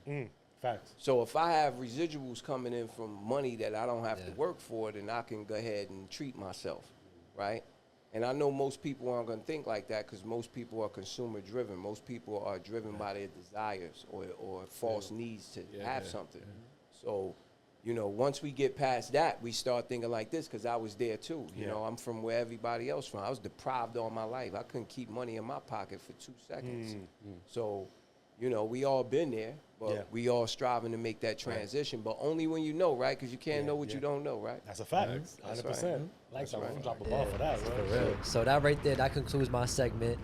Facts. So if I have residuals coming in from money that I don't have to work for, then I can go ahead and treat myself, right? And I know most people aren't going to think like that because most people are consumer driven. Most people are driven by their desires or false needs to have something. So, you know, once we get past that, we start thinking like this because I was there too. You know, I'm from where everybody else from. I was deprived all my life. I couldn't keep money in my pocket for 2 seconds. So, you know, we all been there, but we all striving to make that transition. But only when you know, right? Because you can't know what you don't know, right? That's a fact. That's 100%. right. Like that. right. I'm drop a ball for that. For real. So that right there, that concludes my segment.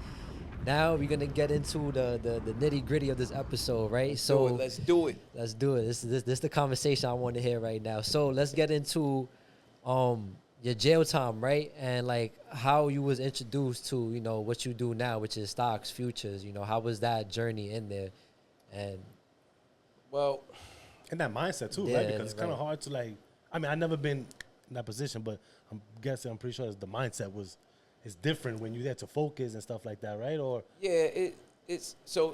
Now we're gonna get into the nitty gritty of this episode, right? Let's do it. Let's do it. This is the conversation I want to hear right now. So let's get into your jail time, right? And like how you was introduced to, you know, what you do now, which is stocks, futures. You know, how was that journey in there? And Well, And that mindset too, Yeah, right? Because it's kind of right. hard to like. I mean, I never been in that position, but I'm pretty sure the mindset is different when you're there to focus and stuff like that, right? Or yeah, it's so.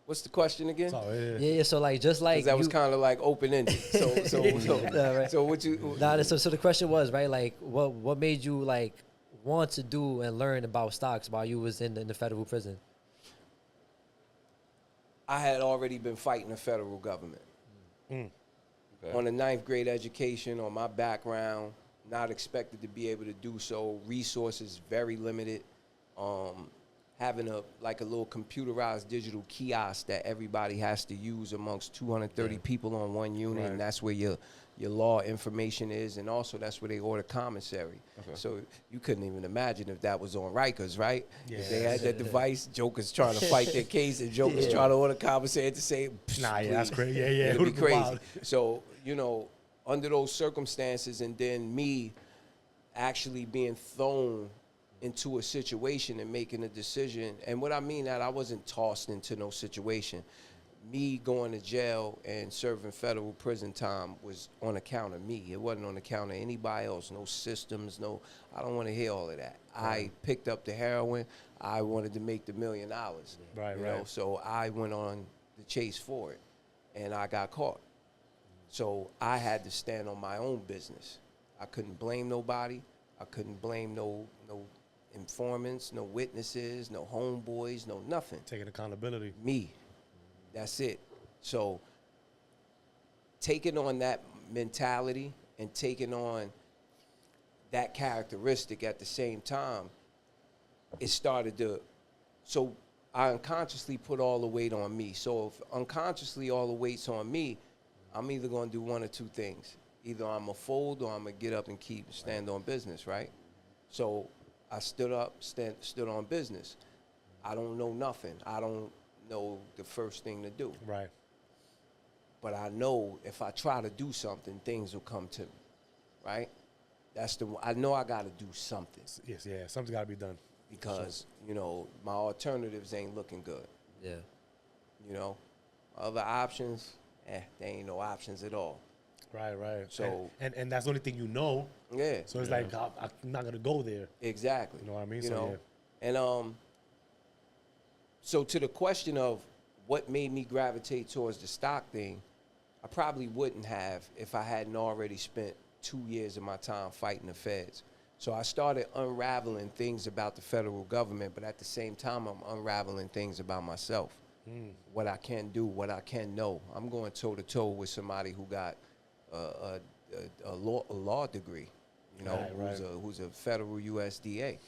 What's the question again? sorry, yeah, so like just like 'Cause that was you- kind of like open ended. Yeah, right. So what you? So the question was, right, like what made you like want to do and learn about stocks while you was in the federal prison? I had already been fighting the federal government. On a 9th grade education, on my background, not expected to be able to do so. Resources very limited. Having a little computerized digital kiosk that everybody has to use amongst 230 people on one unit, and that's where your law information is, and also that's where they order commissary. So you couldn't even imagine if that was on Rikers, right? If they had that device, jokers trying to fight their case, and jokers trying to order commissary at the same. nah, yeah, that's crazy. Yeah, yeah, It'd be would've been crazy. wild. So, you know, under those circumstances, and then me actually being thrown into a situation and making a decision. And what I mean that I wasn't tossed into no situation. Me going to jail and serving federal prison time was on account of me. It wasn't on account of anybody else. No systems, I don't want to hear all of that. I picked up the heroin. I wanted to make the $1 million. Right, you right. know, so I went on the chase for it, and I got caught. So I had to stand on my own business. I couldn't blame nobody. I couldn't blame no informants, no witnesses, no homeboys, no nothing. Taking accountability. Me. That's it. So taking on that mentality and taking on that characteristic at the same time, it started to, so I unconsciously put all the weight on me. So if unconsciously all the weight's on me, I'm either going to do one or two things. Either I'm going to fold or I'm going to get up and stand on business, right? So I stood up, stood on business. I don't know nothing. I don't know the first thing to do. Right. But I know if I try to do something, things will come to me, right? I know I got to do something Yes, yeah. Something's got to be done. because, you know, my alternatives ain't looking good, Yeah. you know? Other options, they ain't no options at all. Right, right. So- and that's the only thing you know. Yeah. So it's like I'm not gonna go there. Exactly. You know what I mean? You So, know, and so to the question of what made me gravitate towards the stock thing, I probably wouldn't have if I hadn't already spent 2 years of my time fighting the feds. So I started unraveling things about the federal government, but at the same time, I'm unraveling things about myself. What I can do, what I can know. I'm going toe to toe with somebody who got a law degree, you know, Right, who's a federal USDA.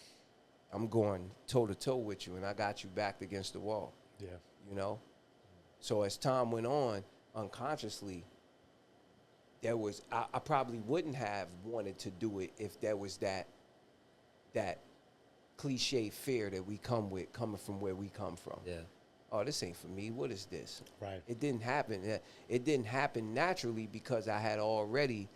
I'm going toe to toe with you, and I got you backed against the wall. yeah. You know, so as time went on, unconsciously, there was I probably wouldn't have wanted to do it if there was that cliche fear that we come with coming from where we come from. Yeah. Oh, this ain't for me. What is this? Right. It didn't happen. It didn't happen naturally because I had already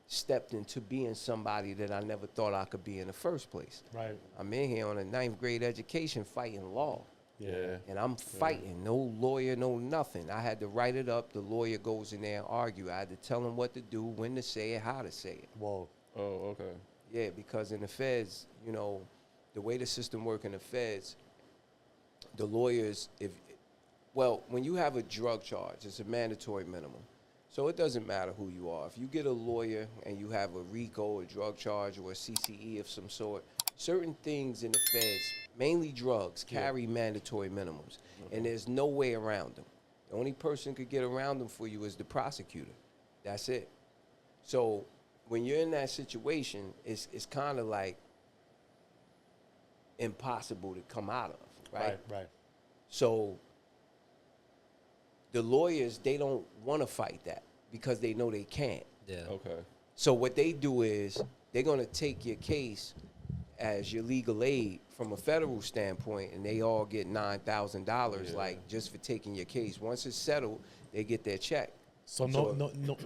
stepped into being somebody that I never thought I could be in the first place. Right. I'm in here on a 9th grade education fighting law. Yeah. And I'm fighting, no lawyer, no nothing. I had to write it up. The lawyer goes in there and argue. I had to tell him what to do, when to say it, how to say it. Whoa. Oh, okay. Yeah, because in the feds, you know, the way the system works in the feds, the lawyers, when you have a drug charge, it's a mandatory minimum. So it doesn't matter who you are. If you get a lawyer and you have a RICO, a drug charge, or a CCE of some sort, certain things in the feds, mainly drugs, carry mandatory minimums. And there's no way around them. The only person who could get around them for you is the prosecutor. That's it. So when you're in that situation, it's kind of like impossible to come out of, right? Right. So the lawyers, they don't want to fight that because they know they can't. Yeah. Okay. So what they do is they're going to take your case as your legal aid from a federal standpoint, and they all get $9,000 like just for taking your case. Once it's settled, they get their check. So no.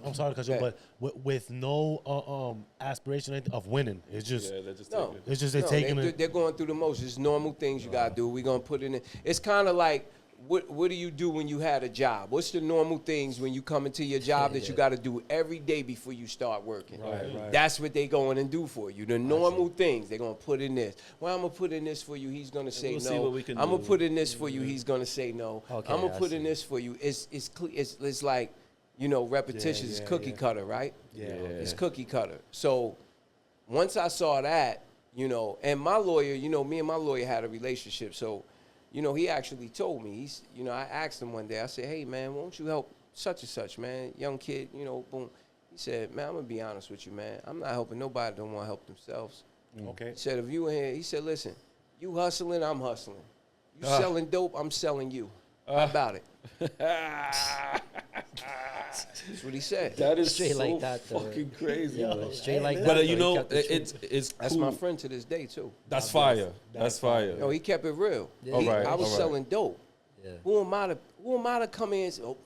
I'm sorry to cut you, Yeah. but with no aspiration of winning, it's just Yeah, they're just No. taking it. it's just they're taking it. They're going through the motions. It's normal things you gotta do. We're gonna put it in. It's kind of like what do you do when you had a job? What's the normal things when you come into your job that you got to do every day before you start working? Right. That's what they going and do for you. The normal things they're gonna put in this. Well, I'm gonna put in this for you. He's gonna say we'll no. see what we can I'm gonna do. put in this for you. He's gonna say no. Okay, I'm gonna I put in see. this for you. It's like, you know, repetition. It's cookie cutter, right? Yeah. It's cookie cutter. So once I saw that, you know, and my lawyer, you know, me and my lawyer had a relationship. So, you know, he actually told me, I asked him one day, I said, hey, man, won't you help such and such, man? Young kid, you know, boom. He said, man, I'm going to be honest with you, man. I'm not helping nobody that don't want to help themselves. Okay. He said, if you in here, he said, listen, you hustling, I'm hustling. You selling dope, I'm selling you. How about it? That's what he said. That is Straight so like that, though. fucking crazy. Yo, straight like that. But though, you he know, kept the truth. it's That's cool. my friend to this day, too. That's fire. That's fire. No, he kept it real. Yeah. All right, I was all right. selling dope. Yeah. Who am I to come in and say, oh,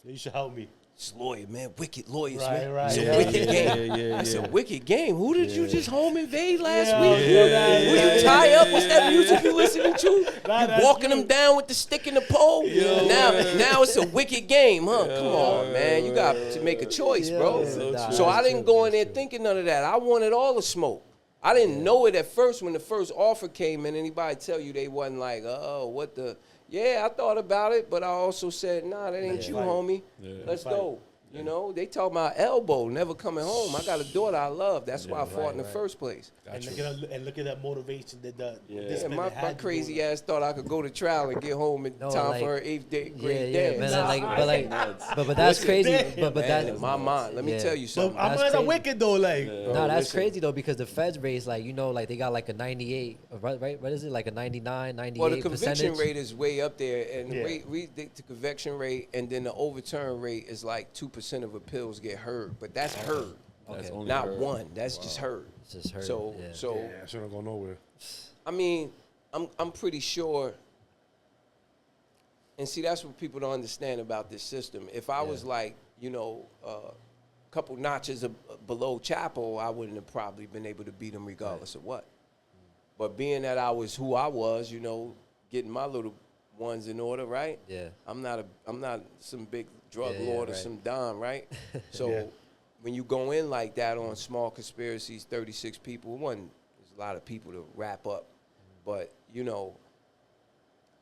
You should help me. this lawyer, man, wicked lawyers, Right, man. right. It's Yeah, a wicked game. yeah, That's yeah. a wicked game. Who did you just home invade last Yeah, week? yeah, Will yeah, you tie up? What's that music you listening to? Nah, You that's walking true. them down with the stick in the pole? Now it's a wicked game, huh? Come on, man. You got to make a choice, bro. Yeah, So I didn't go in there thinking none of that. I wanted all the smoke. I didn't know it at first when the first offer came in. Anybody tell you they wasn't like, oh, what the? Yeah, I thought about it, but I also said, nah, that ain't you, homie. Let's go. You know, they talk about elbow, never coming home. I got a daughter I love. That's why I fought in the first place. And look at that motivation that the Yeah, discipline my that had to do crazy it. ass thought I could go to trial and get home in No, time like- for her 8th grade Yeah, dance. man. But that's crazy. But Man, that in my mind, let me yeah. tell you But something. I'm That's not crazy. wicked though, like. No, that's listen. crazy though, because the feds raise, like, you know, like they got like a 98, right? What is it, like a 99, 98 Well, the conviction percentage? rate is way up there, and Yeah. the conviction rate, and then the overturn rate is like 2% of appeals get heard, but that's heard, That's Okay. only not her. one. That's just heard. It's just heard, So, yeah. so Yeah, I shouldn't go nowhere. I mean, I'm pretty sure. And see, that's what people don't understand about this system. If I was like, you know, a couple notches below Chapo, I wouldn't have probably been able to beat him regardless of what. But being that I was who I was, you know, getting my little ones in order, right? Yeah. I'm not some big drug Yeah, lord or right. some don, right? So Yeah. when you go in like that on small conspiracies, 36 people, there's a lot of people to wrap up, but you know,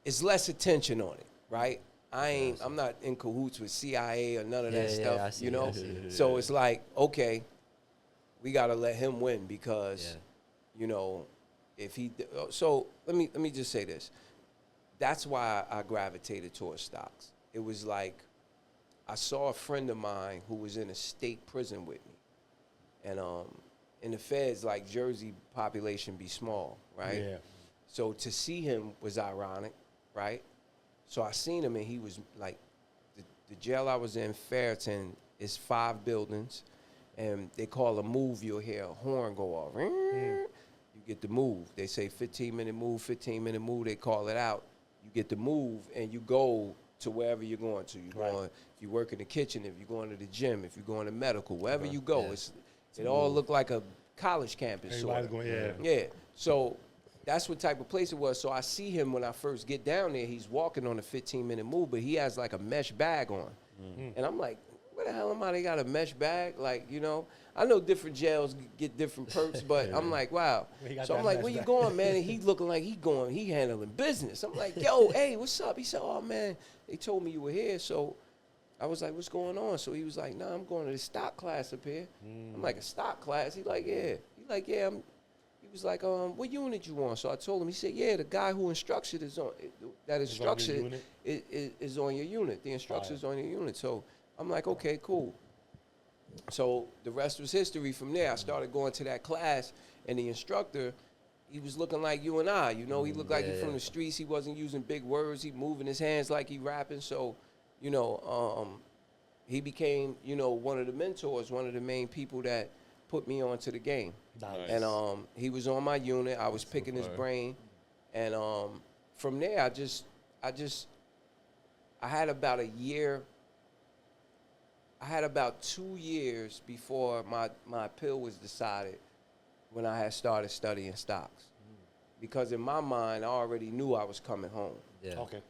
it's less attention on it, right? I'm not in cahoots with CIA or none of that Yeah, stuff, I see, you know? I see. So it's like, okay, we got to let him win because, Yeah. you know, if he, so let me just say this. That's why I gravitated towards stocks. It was like, I saw a friend of mine who was in a state prison with me. And in the feds, like Jersey population be small, right? Yeah. So to see him was ironic, right? So I seen him and he was like, the jail I was in, Fairton, is 5 buildings. And they call a move, you'll hear a horn go off. You get the move. They say 15-minute move, 15-minute move. They call it out. You get the move and you go to wherever you're going to. You're going, if you work in the kitchen, if you're going to the gym, if you're going to medical, wherever you go. Yeah. It all looked like a college campus. Everybody's Sort of. going, Yeah. So that's what type of place it was. So I see him when I first get down there. He's walking on a 15-minute move, but he has like a mesh bag on. And I'm like, where the hell am I? They got a mesh bag? Like, you know, I know different jails get different perks, but I'm like, wow. So I'm like, where you going, man? And he looking like he handling business. I'm like, yo, hey, what's up? He said, oh, man, they told me you were here. So I was like, what's going on? So he was like, nah, I'm going to the stock class up here. I'm like, a stock class? He like, yeah. He like, yeah, he was like, what unit you on? So I told him. He said, yeah, the guy who instructs it is on, that instructs it is on your unit. The instructor is on your unit. So I'm like, okay, cool. So the rest was history from there. I started going to that class, and the instructor, he was looking like you and I. You know, he looked like he from the streets. He wasn't using big words. He moving his hands like he rapping. So, you know, he became, you know, one of the mentors, one of the main people that put me onto the game. Nice. And he was on my unit. I was picking his brain. And from there, I had about a year. I had about 2 years before my appeal was decided when I had started studying stocks. Because in my mind, I already knew I was coming home. Yeah. Okay.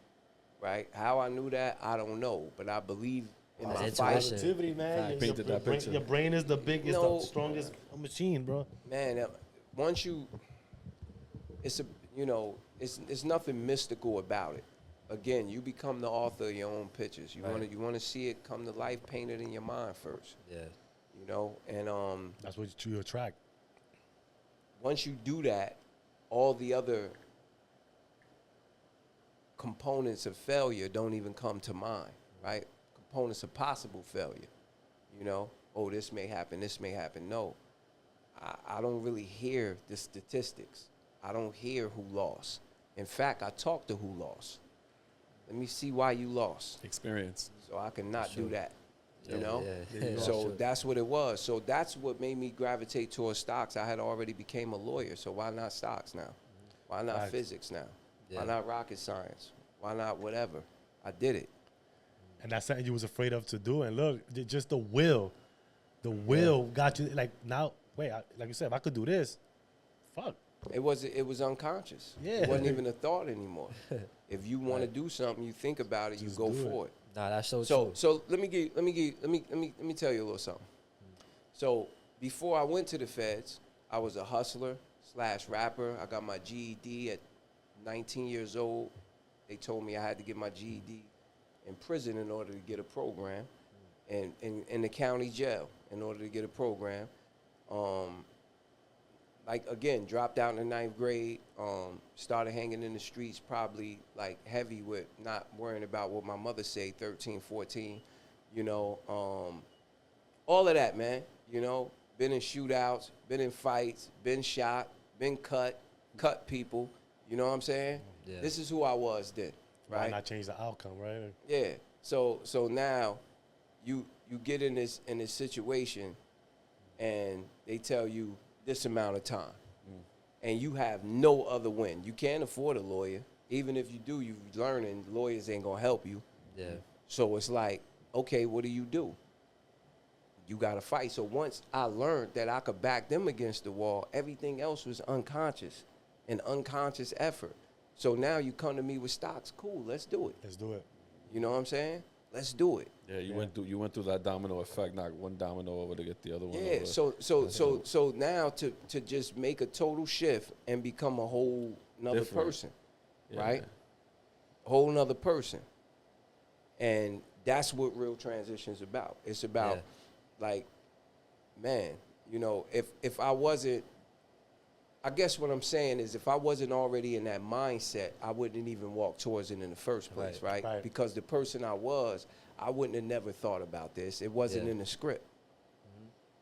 Right? How I knew that, I don't know. But I believe in my It's fight. intuition. Positivity, man. Painted that picture. Your brain is the biggest, No. the strongest machine, bro. Man, once you, it's nothing mystical about it. Again, you become the author of your own pictures. You want to see it come to life, painted in your mind first. Yeah. You know, and That's what you attract. once you do that, all the other components of failure don't even come to mind, right? Components of possible failure. You know, oh, this may happen, this may happen. No, I don't really hear the statistics. I don't hear who lost. In fact, I talk to who lost. Let me see why you lost. Experience. So I cannot do that. You Yeah, know? yeah. So that's what it was. So that's what made me gravitate towards stocks. I had already became a lawyer, so why not stocks now? Why not physics now? Yeah. Why not rocket science? Why not whatever? I did it. And that's something you was afraid of to do. And look, just the will. The will got you, like, now, wait, like you said, if I could do this, fuck. It was unconscious. Yeah. It wasn't even a thought anymore. If you want to do something, you think about it, you go for it. Nah, that's so true. So let me tell you a little something. So before I went to the feds, I was a hustler / rapper. I got my GED at 19 years old. They told me I had to get my GED in prison in order to get a program, and in the county jail in order to get a program. Like, again, dropped out in the 9th grade, started hanging in the streets, probably, like, heavy with not worrying about what my mother said, 13, 14, you know. All of that, man, you know. Been in shootouts, been in fights, been shot, been cut people, you know what I'm saying? Yeah. This is who I was then, right? Why not change the outcome, right? Yeah. So now you get in this situation and they tell you this amount of time. And you have no other win. You can't afford a lawyer. Even if you do, you're learning lawyers ain't gonna help you. Yeah. So it's like, okay, what do? You gotta fight. So once I learned that I could back them against the wall, everything else was unconscious, an unconscious effort. So now you come to me with stocks, cool, let's do it. Let's do it. You know what I'm saying? Let's do it. Yeah, you went through that domino effect, knock one domino over to get the other one Yeah, over. so now to just make a total shift and become a whole nother Different. person, Yeah. right? Whole nother person. And that's what real transition is about. It's about, like, man, you know, if I wasn't, I guess what I'm saying is if I wasn't already in that mindset, I wouldn't even walk towards it in the first place, right? Right. Because the person I was, I wouldn't have never thought about this. It wasn't in the script.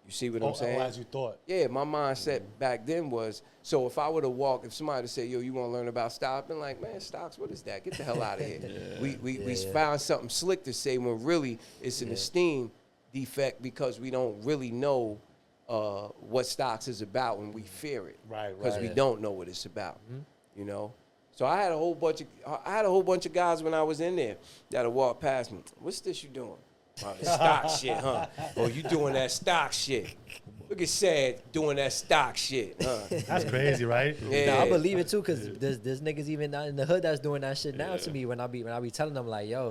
You see what I'm saying? As you thought. Yeah, my mindset back then was, so if I would have walked, if somebody said, yo, you want to learn about stocks? I've been like, man, stocks, what is that? Get the hell out of here. We found something slick to say when really it's an esteem defect because we don't really know what stocks is about when we fear it. Right. Because we don't know what it's about, you know? So I had a whole bunch of guys when I was in there that'll walk past me. What's this you doing? Oh, the stock shit, huh? Oh, you doing that stock shit. Look at Sad doing that stock shit. That's crazy, right? Yeah. Nah, I believe it too, cause there's niggas even in the hood that's doing that shit now to me when I be telling them like, yo,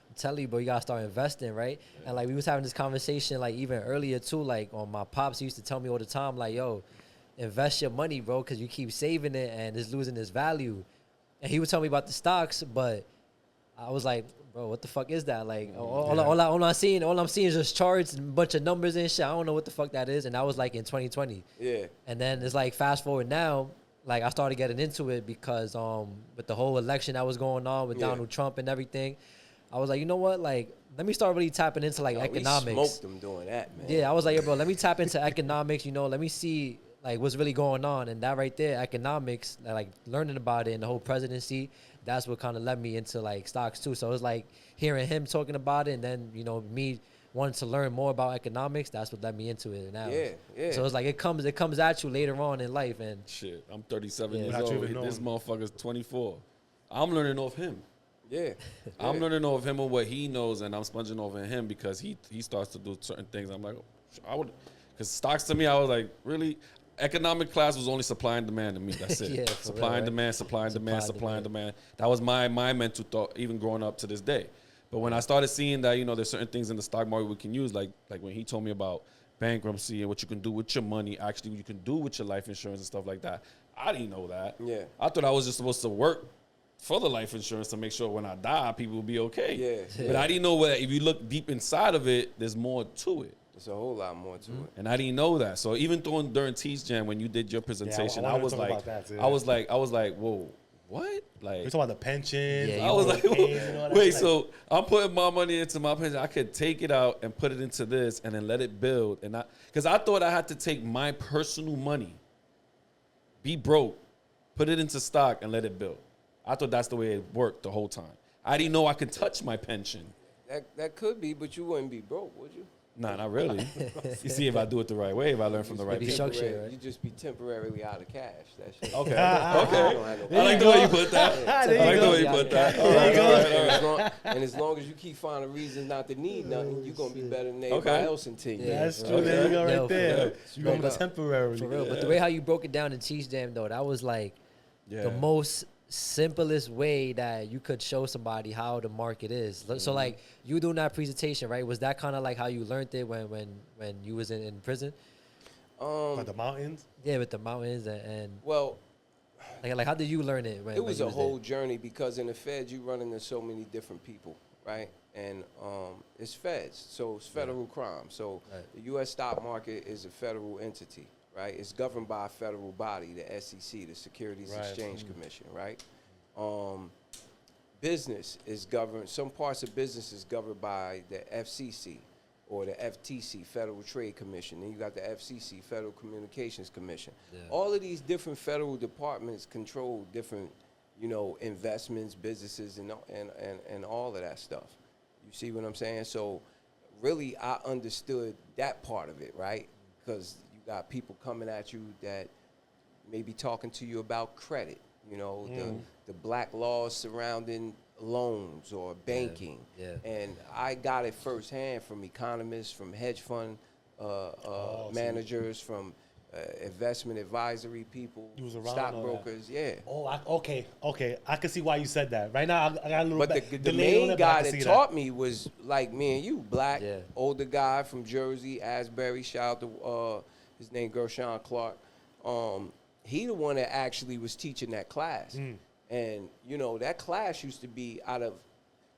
I'm telling you, bro, you gotta start investing, right? And like we was having this conversation like even earlier too, like on my pops he used to tell me all the time, like, yo, invest your money, bro, cause you keep saving it and it's losing its value. And he would tell me about the stocks, but I was like, bro, what the fuck is that? Like, all I'm seeing is just charts and a bunch of numbers and shit. I don't know what the fuck that is. And that was like in 2020. Yeah. And then it's like fast forward now, like I started getting into it because with the whole election that was going on with Donald Trump and everything, I was like, you know what? Like, let me start really tapping into like economics. We smoked them doing that, man. Yeah, I was like, yo, bro, let me tap into economics. You know, let me see like what's really going on. And that right there, economics, like learning about it and the whole presidency, that's what kind of led me into like stocks too. So it was like hearing him talking about it, and then me wanting to learn more about economics. That's what led me into it now. Yeah. So it's like it comes at you later on in life, and Shit, I'm 37 Yeah. years Not old. even This knowing. motherfucker's 24. I'm learning off him. Yeah. I'm learning off him and what he knows, and I'm sponging over him because he starts to do certain things. I'm like, because stocks to me, I was like, really? Economic class was only supply and demand to me. That's it. Yeah, for supply real, and right? demand, supply and demand, Supply supply and and demand. That was my mental thought, even growing up to this day. But when I started seeing that, there's certain things in the stock market we can use, like when he told me about bankruptcy and what you can do with your money, actually what you can do with your life insurance and stuff like that. I didn't know that. Yeah. I thought I was just supposed to work for the life insurance to make sure when I die, people will be okay. Yeah. But I didn't know that if you look deep inside of it, there's more to it. There's a whole lot more to it. And I didn't know that. So even during Teach Jam, when you did your presentation, I I wanted was to talk like, about that too. I was like, whoa, what? We Like, talking about the pensions. Yeah, I was like, wait, wait, so I'm putting my money into my pension. I could take it out and put it into this and then let it build. And because I thought I had to take my personal money, be broke, put it into stock and let it build. I thought that's the way it worked the whole time. I didn't know I could touch my pension. That could be, but you wouldn't be broke, would you? Nah, not really. You see if I do it the right way, if I learn from the right Maybe people. shock shit, right? You just be temporarily out of cash. That shit. Okay. You Okay. don't have no I like the way you put that. I There you like the go. way you put that. There you go. All right. And as long as you keep finding reasons not to need nothing, you're gonna be better than everybody Okay. else in 10 years. Yeah, That's true. Okay. There you go, Yo, right for there. real. You going Straight up. temporary. for real. But the way how you broke it down and teach them though, that was like the most simplest way that you could show somebody how the market is. So like you doing that presentation, right? Was that kind of like how you learned it when you was in prison? Like the mountains. Yeah, with the mountains and Well, like how did you learn it? When it was you a whole there? journey because in the feds you run into so many different people, right? And it's feds, so it's federal crime. So Right. the U.S. stock market is a federal entity, right? It's governed by a federal body, the SEC, the Securities Right. Exchange Commission, right? Business is governed. Some parts of business is governed by the FCC or the FTC, Federal Trade Commission. Then you got the FCC, Federal Communications Commission. Yeah. All of these different federal departments control different, investments, businesses, and all of that stuff. You see what I'm saying? So really, I understood that part of it, right? Because you got people coming at you that may be talking to you about credit, the black laws surrounding loans or banking. Yeah. And I got it firsthand from economists, from hedge fund managers, from investment advisory people, You was around all stockbrokers, yeah. Oh, okay. I can see why you said that. Right now, I got a little But bit. the delay on main it, but I guy can that see taught me was like me and you, black, Yeah. older guy from Jersey, Asbury. Shout out to his name Gershon Clark. He the one that actually was teaching that class, and that class used to be out of.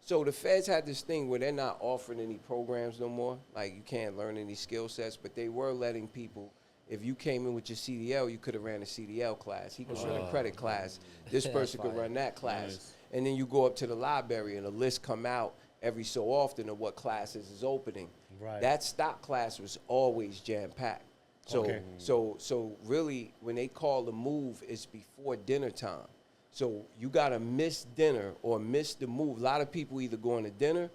So the feds had this thing where they're not offering any programs no more. Like you can't learn any skill sets, but they were letting people. If you came in with your CDL, you could have ran a CDL class. He could run a credit class. This person could fire. run that class. Nice. And then you go up to the library and a list come out every so often of what classes is opening. Right. That stock class was always jam-packed. So, Okay. so really, when they call the move, it's before dinner time. So you got to miss dinner or miss the move. A lot of people either going to dinner,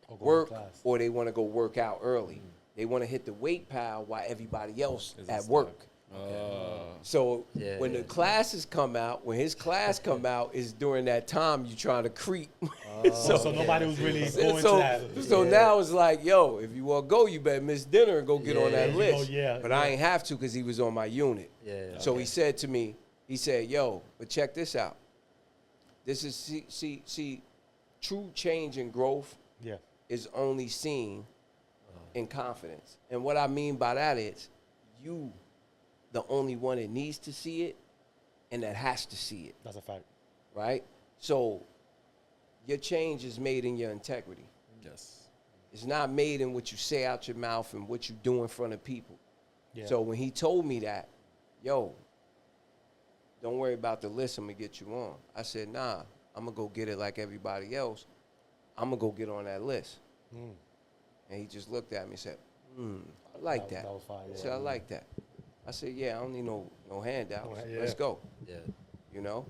Or go to work, class. or they want to go work out early. They want to hit the weight pile while everybody else Is at in work. So Yeah, when the classes come out, when his class come out, is during that time you trying to creep. So nobody was really going to that. So now it's like, yo, if you want to go, you better miss dinner and go get on that Yeah. list. Yeah, But yeah. I ain't have to because he was on my unit. Yeah. So he said to me, he said, yo, but check this out. This is, see, true change and growth Yeah. is only seen in confidence. And what I mean by that is you, the only one that needs to see it and that has to see it, That's a fact. right? So your change is made in your integrity. Yes. It's not made in what you say out your mouth and what you do in front of people. Yeah. So when he told me that, yo, don't worry about the list, I'm going to get you on. I said, nah, I'm going to go get it like everybody else. I'm going to go get on that list. And he just looked at me and said, I like that. That was fire, I yeah. said, I like that. I said, yeah, I don't need no handouts. Yeah. Let's go. Yeah. You know?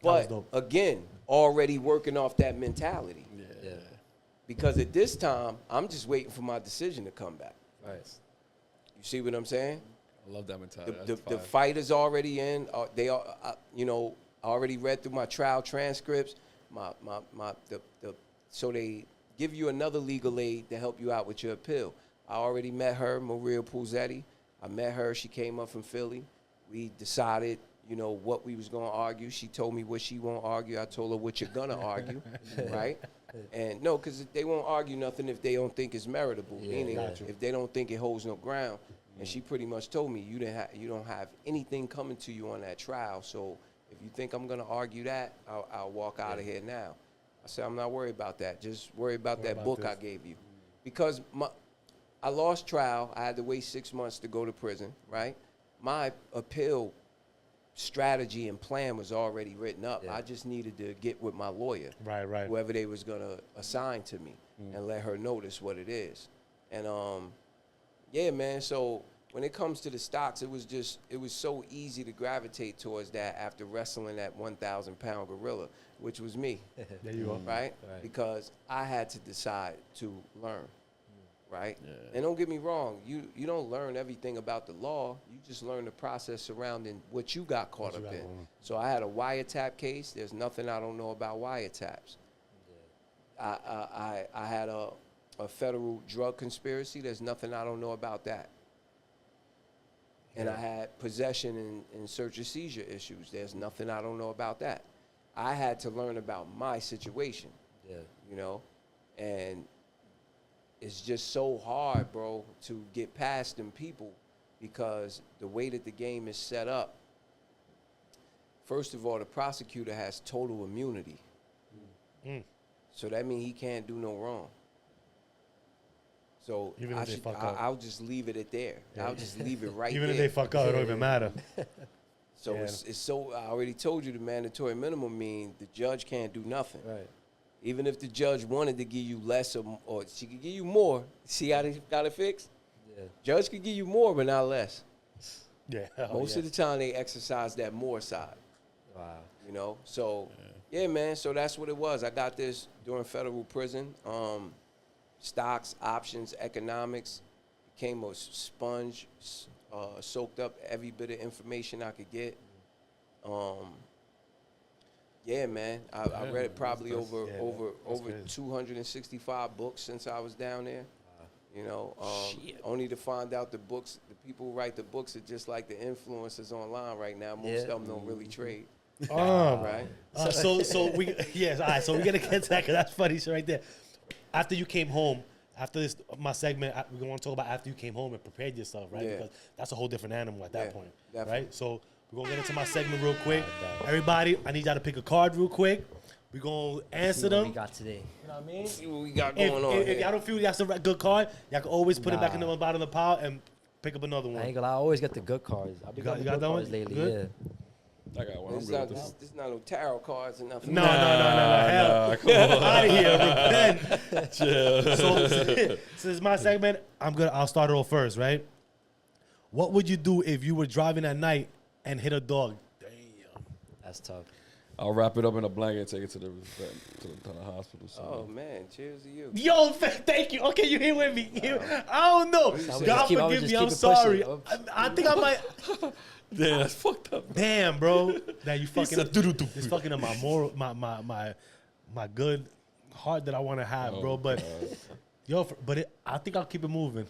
was But dope. again, already working off that mentality. Yeah. Because at this time, I'm just waiting for my decision to come back. Right. You see what I'm saying? I love that mentality. The That's fire. fight is already in. They are, I already read through my trial transcripts. So they give you another legal aid to help you out with your appeal. I already met her, Maria Puzzetti. I met her. She came up from Philly. We decided, what we was going to argue. She told me what she won't argue. I told her what you're going to argue, right? And no, because they won't argue nothing if they don't think it's meritable, meaning if they don't think it holds no ground. And she pretty much told me, you don't have anything coming to you on that trial. So if you think I'm going to argue that, I'll walk out of here now. I said, I'm not worried about that. Just worry about that book I gave you. Because I lost trial. I had to wait 6 months to go to prison, right? My appeal strategy and plan was already written up. I just needed to get with my lawyer, Right. whoever they was going to assign to me, and let her notice what it is. And, yeah, man, so when it comes to the stocks, it was so easy to gravitate towards that after wrestling that 1,000-pound gorilla, which was me. There you go. Right? Because I had to decide to learn, right? Yeah. And don't get me wrong, you don't learn everything about the law. You just learn the process surrounding what you got caught up in. So I had a wiretap case. There's nothing I don't know about wiretaps. I had a federal drug conspiracy. There's nothing I don't know about that. And I had possession and search and seizure issues. There's nothing I don't know about that. I had to learn about my situation, and it's just so hard, bro, to get past them people because the way that the game is set up, first of all, the prosecutor has total immunity. So that means he can't do no wrong. So Even if they fuck up. I'll just leave it at there. I'll just leave it right Even there. if they fuck up, it don't even matter. So it's so, I already told you the mandatory minimum mean the judge can't do nothing. Right. Even if the judge wanted to give you less or she could give you more, see how they got it fixed? Yeah. Judge could give you more, but not less. Yeah. Most of the time they exercise that more side. Wow. So, yeah, man, so that's what it was. I got this during federal prison. Stocks, options, economics, became a sponge, soaked up every bit of information I could get. Yeah, man, I read probably over 265 books since I was down there. Only to find out the people who write the books are just like the influencers online right now. Most of them don't really trade. Right? So we all right. So we're gonna get to that because that's funny shit right there. After you came home, after my segment, we're going to talk about after you came home and prepared yourself, right? Yeah. Because that's a whole different animal at that point, definitely. right? So we're going to get into my segment real quick. Everybody, I need y'all to pick a card real quick. We're going to answer See what them. we got today. You know what I mean? See what we got If going on y'all here. don't feel that's a good card, y'all can always put it back in the bottom of the pile and pick up another I ain't one. gonna lie, I always get the good cards. I've been You getting got the that good one? cards lately. Good? I got one. I'm This good with this. is not no tarot cards or nothing. No. Hell, come on. out of here, repent. So since it's my segment, I'll start it off first, right? What would you do if you were driving at night and hit a dog? Damn. That's tough. I'll wrap it up in a blanket and take it to the hospital. So. Oh man, cheers to you. Yo, thank you. Okay, you here with me. I don't know. God forgive me. I'm sorry. I think I might. Damn, that's fucked up. Damn, bro. That you fucking. said, "Do-do-do." It's fucking up my moral, my good heart that I want to have, bro. But I think I'll keep it moving.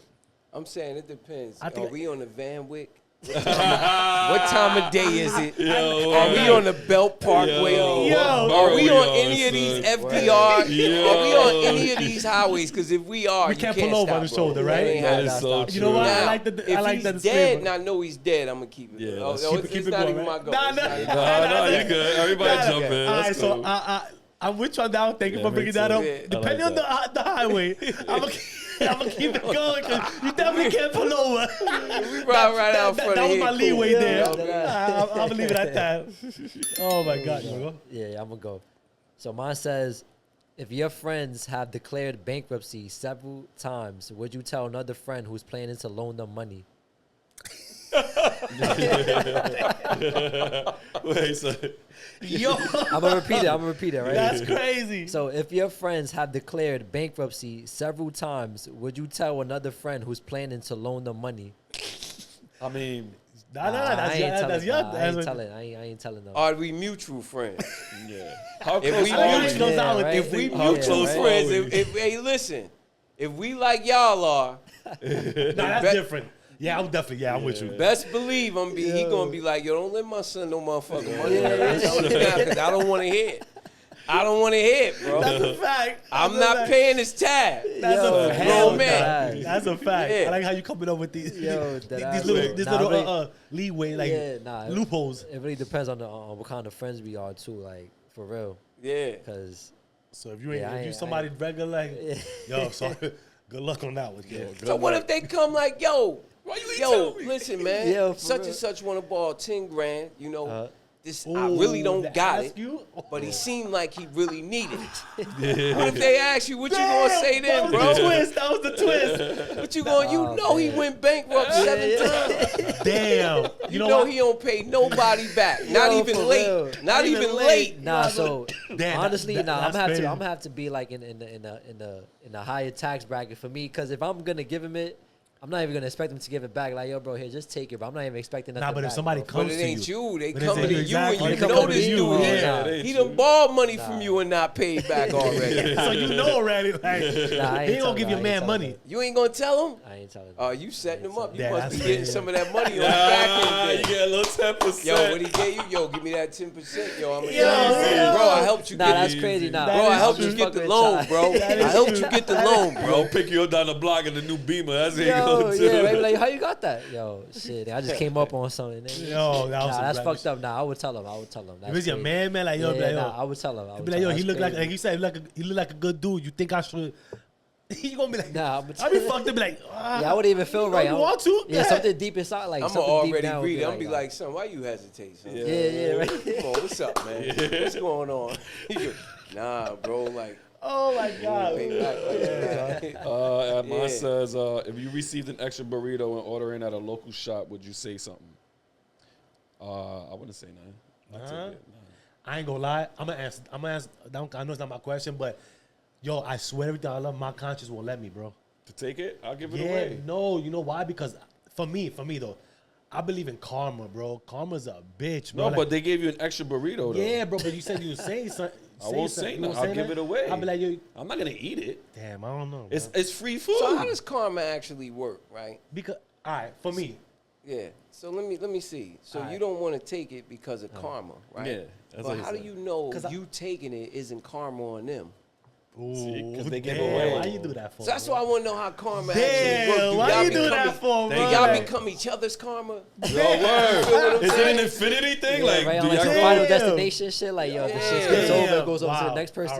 I'm saying it depends. I think Are we on the Van Wyck? What time of day is it? Yo, Are we on the Belt Parkway? Yo. Are we on Yo, any of these son. FDR? Yo. Are we on any of these highways? Because if we are, We you can't can't pull over stop, on the bro. shoulder, right? That ain't That how is it so stops. You know what? Now, I like if that he's disclaimer. dead and I know he's dead, I'm gonna keep it. Yeah, Oh, let's it's keep it not going, even my right? goal. Nah, It's not even- Nah, you good. Everybody jump in. All right, That's so cool. I'm with you on that one. Thank you Yeah, for me bringing that too. up. Yeah. Depending on the highway, I'm gonna keep it going because you definitely can't pull over. We ride right out front That of was here. my leeway Cool. there. Yeah. I'm gonna leave it at that. Oh my God, bro. Yeah, I'm gonna go. So mine says, if your friends have declared bankruptcy several times, would you tell another friend who's planning to loan them money? Wait, so Yo, I'm gonna repeat it, right? that's crazy. So if your friends have declared bankruptcy several times, would you tell another friend who's planning to loan them money? I mean, Nah, I ain't that's telling. your. Nah, I ain't telling them. Are we mutual friends? yeah. How If close we are mutual- we? goes out with If we Yeah, mutual right. friends, hey, listen, if we like y'all are, Nah, that's different. Yeah, I'm definitely. Yeah, I'm with you. best believe he gonna be like, yo, don't let my son no motherfucking money. Yeah. Because I don't want to hear it. I don't want to hear it, bro. That's a fact. I'm That's a not fact. paying his tab. That's Yo, a fact. grown Hell man. nah. That's a fact. Yeah. I like how you coming up with these Yo, these that little, ass- this nah, little really- leeway, like Yeah, nah, loopholes. It really depends on what kind of friends we are too, like for real. Yeah. Cause So if you ain't, Yeah, I if you ain't- somebody regular, like, yo, sorry, good luck on that one. Yeah. So what if they come like, yo, Why you ain't yo, tell me? listen, man, Yo, for such real. and such want to borrow 10 grand, you know, this, I Ooh, really don't to got ask it, you? but he seemed like he really needed it. What if they ask you, what you gonna say then, that bro? was the twist. That was the twist. What you gonna, you know he went bankrupt 7 times. Damn. You know what? he don't pay nobody back. Not Yo, even for late. real. Not even late. Nah, so Damn, honestly, that- nah, I'm that's have crazy. to. I'm have to be like in a higher tax bracket for me, because if I'm gonna give him it, I'm not even gonna expect him to give it back. Like, yo, bro, here, just take it. But I'm not even expecting nothing. Nah, but if back, somebody bro. But comes it to ain't you, you. They But it's coming to you exactly- and they you coming know to this you, dude. yeah. He done borrowed money from you and not paid back already. so you know already, like, Nah, I he ain't ain't gonna telling give him. your I ain't man telling money. him. You ain't gonna tell him? I ain't telling him. Oh, you setting him up. You Yeah, must that's be getting crazy. some of that money on the back You end. get a little 10%. Yo, what he gave you? Yo, give me that 10%. Yo, I'm gonna Yo, yo. bro, I helped you Nah, get that's the, crazy. Nah, bro, I helped I'm you just get fucking the with loan, y'all. bro. I helped you get the loan, Bro, bro. pick you up down the block in the new Beamer. That's how you Yo, go to. yeah, right? Like, how you got that? Yo, shit, I just came up on something. Yo, that was Nah, some that's black fucked shit. up. Nah, I would tell him. If it's your man, like, yo, Yeah, be like, yo, nah, I would tell him. I would be like, yo, tell him. he That's look like crazy. you said, he look like a good dude. You think I should? He gonna be like, Nah, I'm I be fucked up, be like, Yeah, I wouldn't even feel you right. know, I you want to? Yeah, something deep inside, like I'm something gonna deep already down would read it. I'm be yo. like, son, why you hesitate, son? Yeah, right. Come on, what's up, man? What's going on? He go, nah, bro, like, Oh my God. pay back like that. Mine Yeah. says, if you received an extra burrito and ordering at a local shop, would you say something? I wouldn't say nothing. I'd take it. I ain't gonna lie. I'm gonna answer. I know it's not my question, but yo, I swear everything I love, my conscience won't let me, bro. To take it, I'll give it Yeah, away. no, you know why? Because for me though, I believe in karma, bro. Karma's a bitch, bro. No, Like, but they gave you an extra burrito, though. yeah, bro. But you said you say something. I won't say nothing. I'll give it away. I'll be like, yo, I'm not going to eat it. damn, I don't know. It's bro. it's free food. So how does karma actually work, right? Because all right, for me, Yeah. So let me see. So Alright. you don't want to take it because of karma, right? Yeah, that's what But he how do said. you know 'Cause I- you taking it isn't karma on them? ooh, 'cause they give damn, away. Why you do that for? So that's bro? why I want to know how karma Damn, actually works. why you do that for, Do bro? y'all Like, become each other's karma? Yo, word. You feel what I'm Is it saying? an infinity thing? Yeah, like, right do on like y'all some Damn. final destination shit. Like, yo, the shit Yeah. gets over, damn, it goes over to wow. the next person.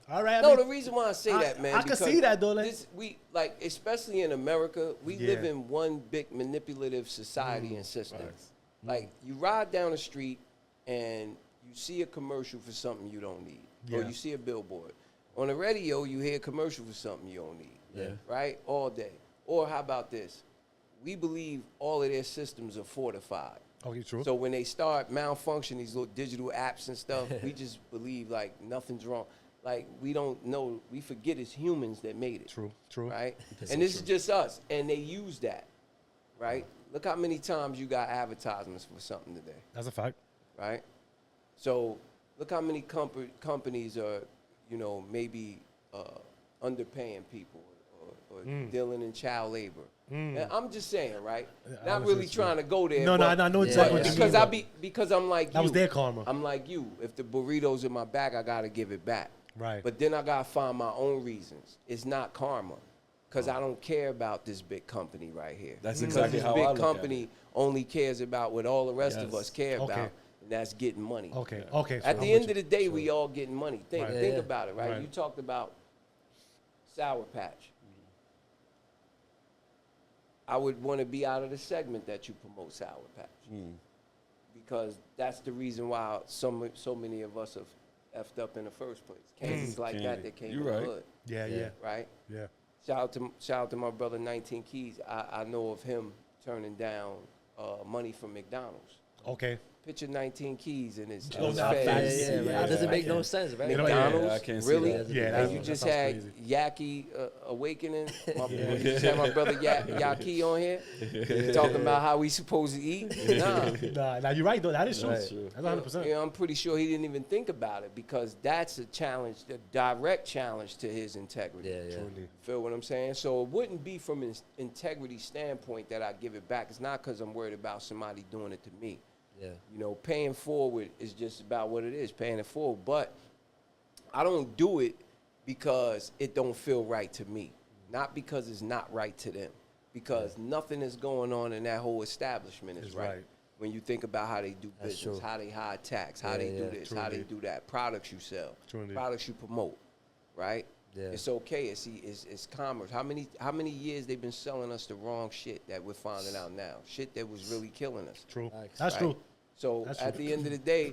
All right. I No, mean, the reason why I say that, man, I can because see that though. Like, we like, especially in America, we live Yeah. in one big manipulative society and system. Like, you ride down the street and you see a commercial for something you don't need, or Yeah. you see a billboard. On the radio, you hear a commercial for something you don't need, Yeah. right? All day. Or how about this? we believe all of their systems are fortified. Okay, true. So when they start malfunctioning, these little digital apps and stuff, we just believe like nothing's wrong. Like we don't know, we forget it's humans that made it. True. Right? And this is just us. And they use that, right? Look how many times you got advertisements for something today, That's a fact. right? So look how many companies are, maybe underpaying people or dealing in child labor. And I'm just saying, right? Not really trying to go there. No, I know exactly what you mean. Because I'm like you. That was their karma. I'm like you. If the burrito's in my back, I got to give it back. Right. But then I got to find my own reasons. It's not karma. Because I don't care about this big company right here. That's because exactly this how I big look company only cares about what all the rest of Yes. us care Okay. about, and that's getting money. Okay. At the end of the day, we all getting money. Think Right. Yeah. about it, right? Right. You talked about Sour Patch. I would want to be out of the segment that you promote Sour Patch. Because that's the reason why so many of us have effed up in the first place. Cases like Candy. that came You from right. the hood, Yeah. right? Yeah. Shout out to my brother 19 Keys. I know of him turning down money from McDonald's. Okay. Picture 19 Keys in his Oh, his nah, face. facts. Yeah, Yeah, That doesn't I make no can't. sense, right? McDonald's, I can't see really? that. Yeah, And that- you that just sounds had crazy. Yaki Awakening. You just had my brother Yaki on here talking about how we supposed to eat. Nah. Nah, you're right though. That is true. Right. That's 100%. You know, I'm pretty sure he didn't even think about it because that's a challenge, a direct challenge to his integrity. Yeah. Truly. Feel what I'm saying? So it wouldn't be from an integrity standpoint that I give it back. It's not because I'm worried about somebody doing it to me. Yeah. Paying forward is just about what it is, paying it forward. But I don't do it because it don't feel right to me. Not because it's not right to them. Because nothing is going on in that whole establishment is It's right. right. When you think about how they do That's business, true. how they hire tax, how Yeah, they do yeah. this, how they do that, products you sell, Truly. products you promote, right? Yeah. It's okay. It's commerce. How many years they've been selling us the wrong shit that we're finding out now? Shit that was really killing us. True. Facts. That's Right. true. So That's at true. the end of the day,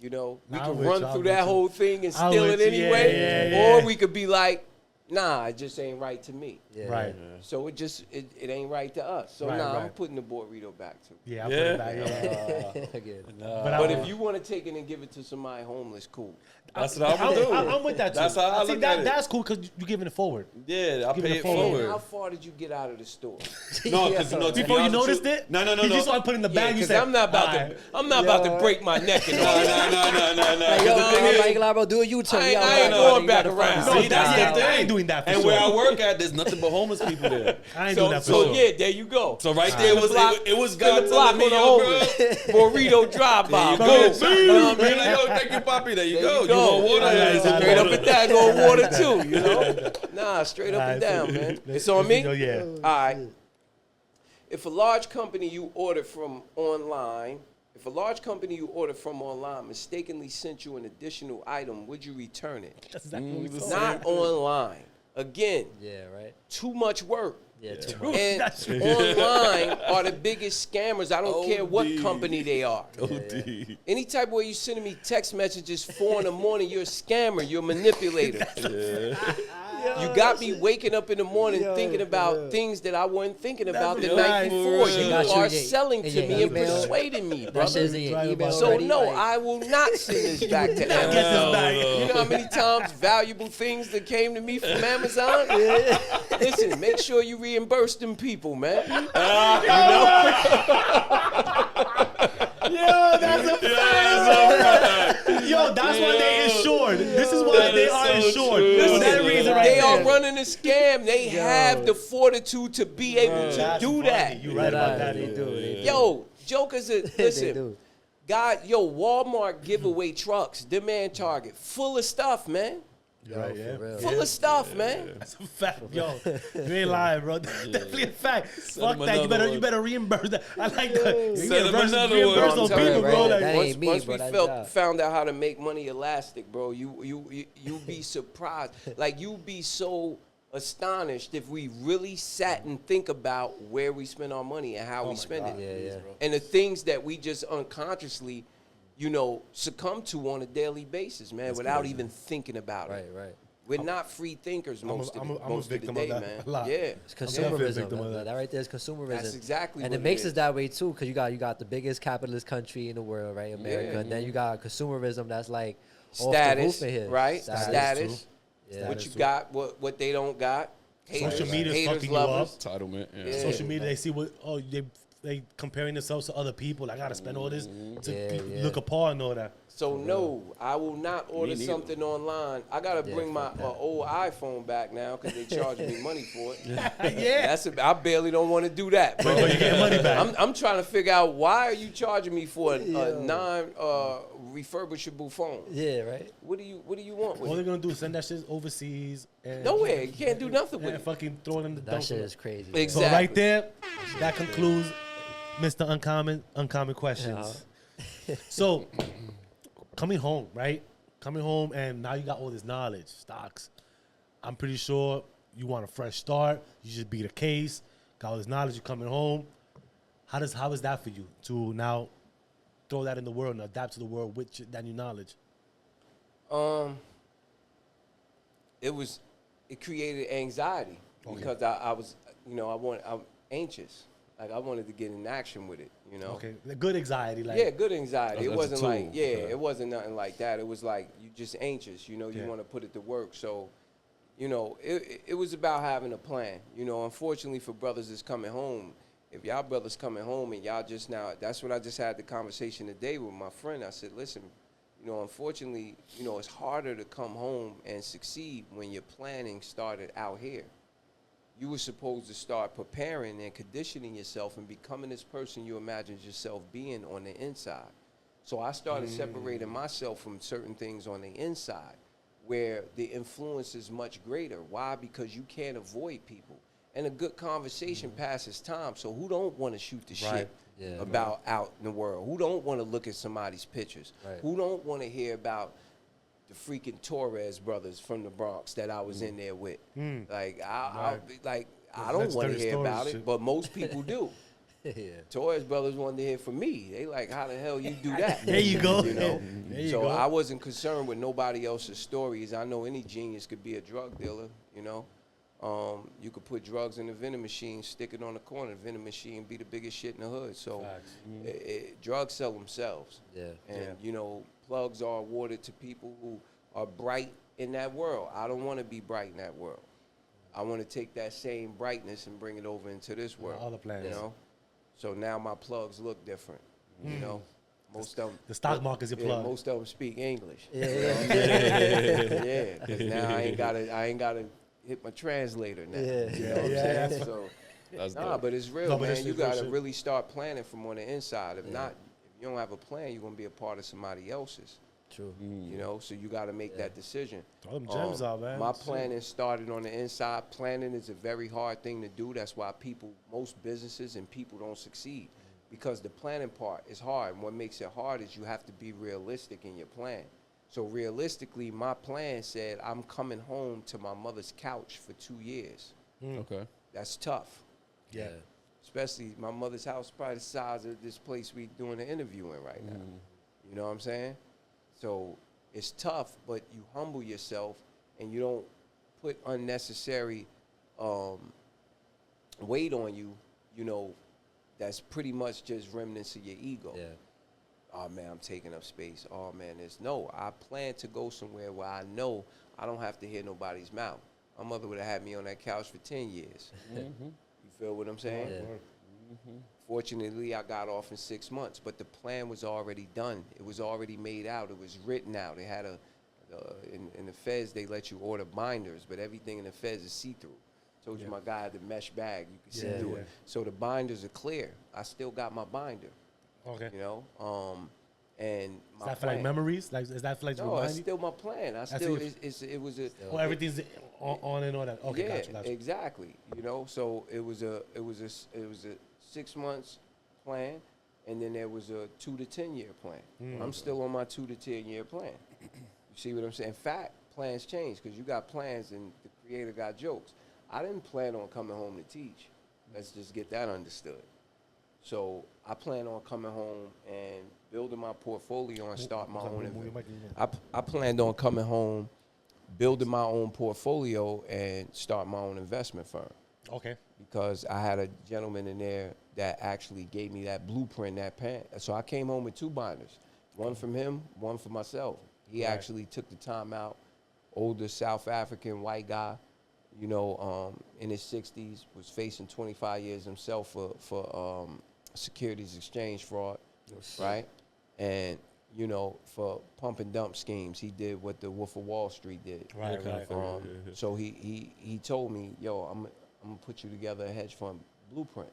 we I'm can with run you, I'm through with that you. whole thing and I'm steal with it you, anyway, yeah. or we could be like, nah, it just ain't right to me. Yeah. Right. So it ain't right to us. So Right, I'm right. putting the burrito back too. Yeah, I put Yeah. it back. Yeah. Again. But if you want to take it and give it to somebody homeless, cool. That's what I'm gonna do. I'm with that too. That's how I See, look at it. That's cool because you're giving it forward. Yeah, I Give pay it it a forward. forward. How far did you get out of the store? No, because to be Before you honest with noticed it? No. You just started putting the bag. You because said, I'm not about "All right." to. I'm not about to break my neck and all that. No. Like, yo, The thing is- like, like, bro, do a U-turn. I ain't- Yo, I ain't like, going you back gotta around. fucking See, that's stop. yeah, the thing. I ain't doing that for and sure. where I work at, there's nothing but homeless people there. I ain't doing that for So sure. yeah, there you go. So right there was it was Spin God the block telling me, on the yo, homeless. bro. Burrito drive by. There you Go. go. You know what I mean? Yo, thank you, Poppy. There you There go. you go. want water? I like that. Straight up and down, go water that. too, you know? Nah, straight up and down, man. It's on me? Yeah. All right. If a large company you order from online mistakenly sent you an additional item, would you return it? That's exactly what we the said. Not online. Again, Yeah, right. too much work. Yeah, too much. And That's true. online are the biggest scammers. I don't care what OD. company they are. OD. Any type of way you sending me text messages 4 in the morning, you're a scammer. You're a manipulator. You got me waking up in the morning thinking about things that I wasn't thinking about the That's night right. before. They You got you are in your- selling in to your me and email. persuading me, That brother. shit's in your Right email about So already, no, like- I will not send this back to Get this Amazon. back. You know how many times valuable things that came to me from Amazon? Listen, make sure you reimburse them people, man. Yo, that's a fact. Yo, that's why they insured. This is why they are so insured. true. For that reason right They are there. running a scam. They have the fortitude to be able to That's do funny. that. You right about that. They do. They do. Yo, jokers are, They listen, do. God, yo, Walmart giveaway trucks, demand Target, full of stuff, man. You're right, yeah. For real. Full of stuff, man. That's a fact, yo. You ain't lying, bro. That's definitely a fact. Fuck him that. another You one. better reimburse that. I like that. You Send him another reimburse one. those I'm telling people, you, bro. right, Like, that ain't me, once bro, we that's felt, job. found out how to make money elastic, bro, you be surprised. Like, you be so astonished if we really sat and think about where we spend our money and how we spend it. Yeah, yeah. And the things that we just unconsciously, succumb to on a daily basis, man, without even thinking about Right, it. right. We're not free thinkers most I'm of a the victim day, of that man. a lot. Yeah, It's definitely a consumerism. victim of that. That right there is consumerism. that's exactly and what it makes is. us that way too, because you got the biggest capitalist country in the world, right, America. Yeah. And then you got consumerism that's like off the Status, roof in here. right? Status, Status. Yeah. What you Status, got, what they don't got. Social media's haters, fucking you up. lovers. Entitlement. Yeah. Yeah. Social media, they see what they comparing themselves to other people. I gotta spend all this to look apart and all that. So no, I will not order neither. something online. I gotta bring my fuck that. old iPhone back now because they charge me money for it. Yeah. I barely don't want to do that, bro. But you get money back. I'm trying to figure out why are you charging me for a non refurbishable phone? Yeah, right. What do you want with All it? they're gonna do is send that shit overseas and Nowhere. You can't do nothing with and it. fucking throw it in the That dump. shit is crazy. So Exactly. right there, that concludes Mr. Uncommon Questions. So coming home, right? Coming home and now you got all this knowledge, stocks. I'm pretty sure you want a fresh start. You just beat a case, got all this knowledge, you're coming home. How is that for you to now throw that in the world and adapt to the world with that new knowledge? It created anxiety because I was, I'm anxious. Like I wanted to get in action with it, you know. Okay, good anxiety, like Yeah, good anxiety. It That's a wasn't like, tool. it wasn't nothing like that. It was like you just anxious, you Yeah. want to put it to work. So, it was about having a plan. Unfortunately for brothers that's coming home, if y'all brothers coming home and y'all just now, that's what I just had the conversation today with my friend. I said, listen, unfortunately, it's harder to come home and succeed when your planning started out here. You were supposed to start preparing and conditioning yourself and becoming this person you imagined yourself being on the inside. So I started separating myself from certain things on the inside where the influence is much greater. Why? Because you can't avoid people. And a good conversation passes time. So who don't want to shoot the shit Yeah, about out in the world? Who don't want to look at somebody's pictures? Right. Who don't want to hear about the freaking Torres brothers from the Bronx that I was in there with? Like I don't want to Legendary hear about stories, it, shit. but most people do. Yeah. Torres brothers wanted to hear from me. They like, how the hell you do that? There you go. You know? There you So go. I wasn't concerned with nobody else's stories. I know any genius could be a drug dealer, you know. You could put drugs in a vending machine, stick it on the corner, the vending machine be the biggest shit in the hood. So Facts. drugs sell themselves. Yeah. And, plugs are awarded to people who are bright in that world. I don't want to be bright in that world. I want to take that same brightness and bring it over into this world. Other planets. You know? So now my plugs look different, you know? Most of them. The stock market's your plug. Most of them speak English. Yeah. Yeah, because now I ain't gotta hit my translator now. Yeah. You know what I'm Yeah. saying? So, That's nah, dope. but it's real, No, but man. it's You real gotta shit. really start planning from on the inside. If not, if you don't have a plan, you're gonna be a part of somebody else's. True. You know, so you got to make that decision. Throw them gems out, man. My Shit. planning started on the inside. Planning is a very hard thing to do. That's why most businesses and people don't succeed because the planning part is hard. And what makes it hard is you have to be realistic in your plan. So realistically, my plan said I'm coming home to my mother's couch for 2 years. Okay. That's tough. Yeah. Especially my mother's house, probably the size of this place we doing the interview in right now. You know what I'm saying? So it's tough, but you humble yourself and you don't put unnecessary weight on you, that's pretty much just remnants of your ego. Yeah. Oh, man, I'm taking up space. Oh, man, I plan to go somewhere where I know I don't have to hear nobody's mouth. My mother would have had me on that couch for 10 years. You feel what I'm saying? Yeah. Fortunately, I got off in 6 months, but the plan was already done. It was already made out. It was written out. It had in the feds, they let you order binders, but everything in the feds is see-through. Told you my guy had the mesh bag. You could see Yeah, through yeah. it. So the binders are clear. I still got my binder, Okay. and Is my that for like plan. memories? Like, is that for like to No, remind it's you? still my plan. It was a. Oh, everything's on and all that. Okay, Yeah, gotcha. exactly. So it was a 6 months plan, and then there was a 2 to 10 year plan. I'm still on my 2 to 10 year plan. You see what I'm saying? In fact, plans change because you got plans and the creator got jokes. I didn't plan on coming home to teach. Let's just get that understood. So I plan on coming home and building my portfolio and start my own. I planned on coming home, building my own portfolio and start my own investment firm. Okay. Because I had a gentleman in there that actually gave me that blueprint, that pen. So I came home with 2 binders, one from him, one for myself. He actually took the time out, older South African white guy, you know, in his 60s, was facing 25 years himself for securities exchange fraud, right? And, you know, for pump and dump schemes, he did what the Wolf of Wall Street did. Right. So he told me, yo, I'm gonna put you together a hedge fund blueprint.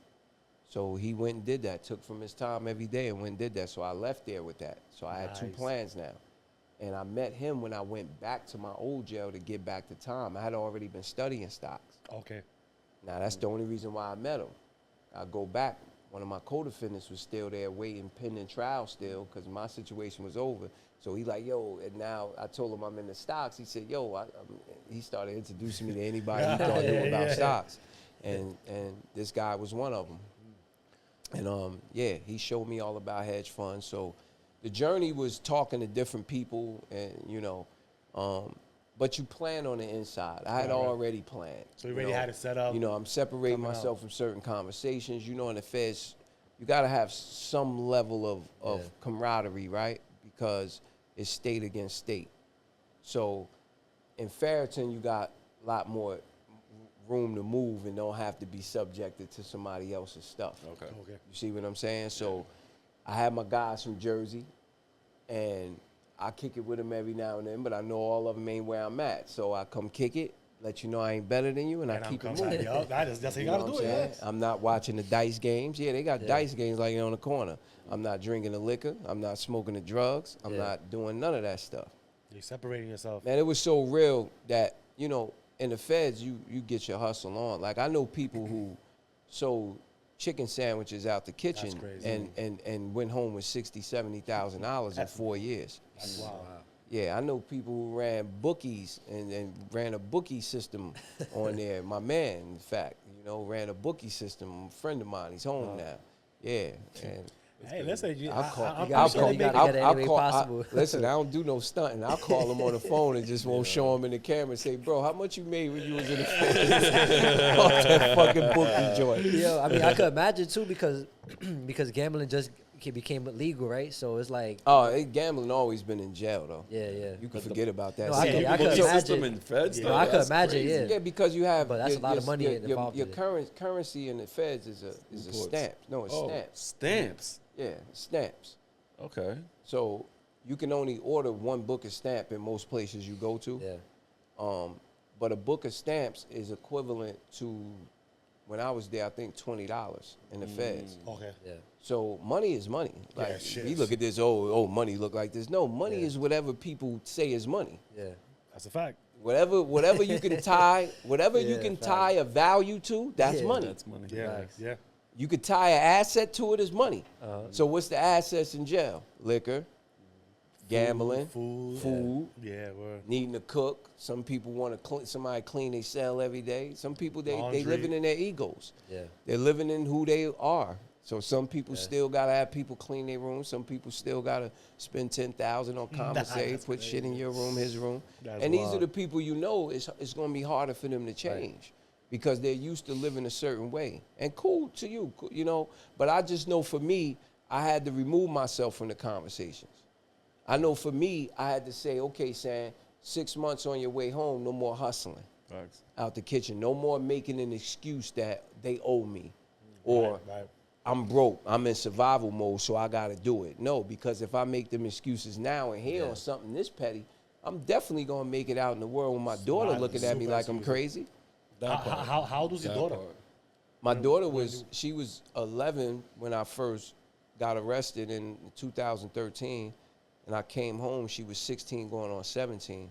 So he went and did that, took from his time every day and went and did that. So I left there with that. So I had 2 plans now. And I met him when I went back to my old jail to get back to time. I had already been studying stocks. Okay. Now that's the only reason why I met him. I go back, one of my co-defendants was still there waiting, pending trial still, because my situation was over. So he like, yo, and now I told him I'm in the stocks. He said, yo, he started introducing me to anybody he thought knew about stocks. And this guy was one of them. And yeah, he showed me all about hedge funds. So the journey was talking to different people and, you know, but you plan on the inside. I had already planned. So you already had it set up. You know, I'm separating myself from certain conversations. You know, in the feds, you got to have some level of camaraderie, right? Because it's state against state. So in Farrington, you got a lot more room to move and don't have to be subjected to somebody else's stuff. Okay. You see what I'm saying? So I have my guys from Jersey, and I kick it with them every now and then, but I know all of them ain't where I'm at. So I come kick it, let you know I ain't better than you, and I keep it moving. That's how you got to do it. I'm not watching the dice games. Yeah, they got dice games like on the corner. I'm not drinking the liquor. I'm not smoking the drugs. I'm not doing none of that stuff. You're separating yourself. Man, it was so real that, you know, in the feds, you get your hustle on. Like, I know people who sold chicken sandwiches out the kitchen and went home with $60,000, $70,000 in 4 years. Wow. Yeah, I know people who ran bookies and ran a bookie system on there. My man, in fact, you know, ran a bookie system. A friend of mine, he's home now. Yeah. And hey, listen, listen, I don't do no stunting. I'll call him on the phone and just won't show him in the camera and say, bro, how much you made when you was in the feds? Off that fucking bookie joint. Yo, I mean, I could imagine too because gambling just became legal, right? So it's like, gambling always been in jail though. Yeah. You can forget about that. No, I could system in feds. No, I could imagine. Yeah. Yeah, because you have. But that's a lot of money involved. Your currency in the feds is a stamp. No, it's stamps. Stamps. Yeah, stamps. Okay. So you can only order one book of stamp in most places you go to. Yeah. But a book of stamps is equivalent to, when I was there, I think $20 in the feds. Okay. Yeah. So money is money. Like, shit. we look at this, money look like this. No, money is whatever people say is money. Yeah. That's a fact. Whatever you can tie, you can tie a value to, that's money. That's money. Yeah. You could tie an asset to it as money. So what's the assets in jail? Liquor, gambling, food. Yeah, word. Needing to cook. Some people want to somebody clean their cell every day. Some people they living in their egos. Yeah. They're living in who they are. So some people still gotta have people clean their room. Some people still gotta spend $10,000 on commissary, put shit in your room, his room. And these are the people you know it's gonna be harder for them to change. Because they're used to living a certain way. And cool to you, you know. But I just know for me, I had to remove myself from the conversations. I know for me, I had to say, okay, Sam, 6 months on your way home, no more hustling out the kitchen. No more making an excuse that they owe me. Or I'm broke, I'm in survival mode, so I got to do it. No, because if I make them excuses now and here on something this petty, I'm definitely going to make it out in the world with my daughter looking at me like I'm crazy. How old was your daughter? My daughter she was 11 when I first got arrested in 2013, and I came home. She was 16 going on 17.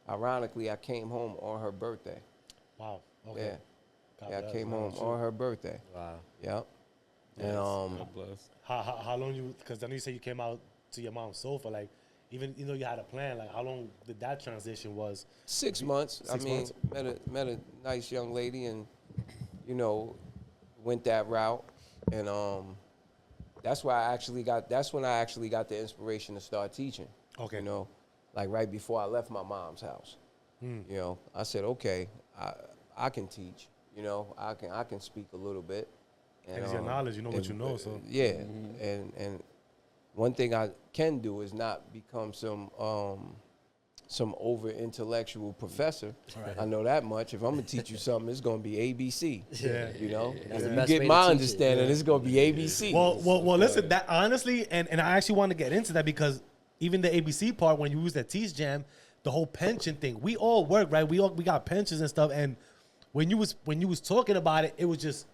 Ironically, I came home on her birthday. Wow. Okay. Yeah, I came home on her birthday. Wow. Yep. Yes. And God bless. How long you? Because I know you said you came out to your mom's sofa. Like, even you had a plan. Like, how long did that transition was? 6 months. 6 months. Met a nice young lady, and went that route, and that's when I actually got the inspiration to start teaching. Okay. Like right before I left my mom's house. You know, I said, okay, I can teach. You know, I can speak a little bit. And it's your knowledge, you know what you know. So yeah, and one thing I can do is not become some over intellectual professor. Right. I know that much. If I'm gonna teach you something, it's gonna be ABC. Yeah. You know, That's the if best you way get to my teach it. understanding, it's gonna be ABC. Well, listen, that honestly, and I actually want to get into that because even the ABC part, when you use that Teach Jam, the whole pension thing, we all work, right? We got pensions and stuff, and when you was talking about it, it was just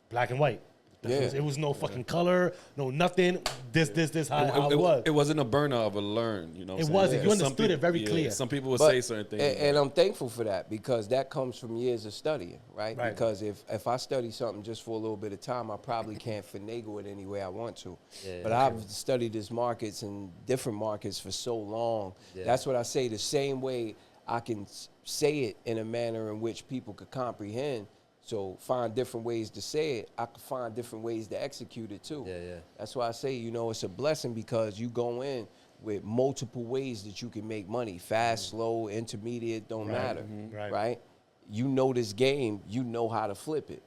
black and white. Yeah. It was no fucking color, no nothing. This, how it was. It wasn't a burner of a learn, you know. It wasn't. You Some understood it very clear. Some people would But- say certain things. And I'm thankful for that because that comes from years of studying, right? Right. Because if I study something just for a little bit of time, I probably can't finagle it any way I want to. Yeah, but I've studied these markets and different markets for so long. Yeah. That's what I say. The same way I can say it in a manner in which people could comprehend. So find different ways to say it. I can find different ways to execute it too. Yeah, yeah. That's why I say, you know, it's a blessing because you go in with multiple ways that you can make money. Fast, slow, intermediate, don't matter. Right. You know this game, you know how to flip it.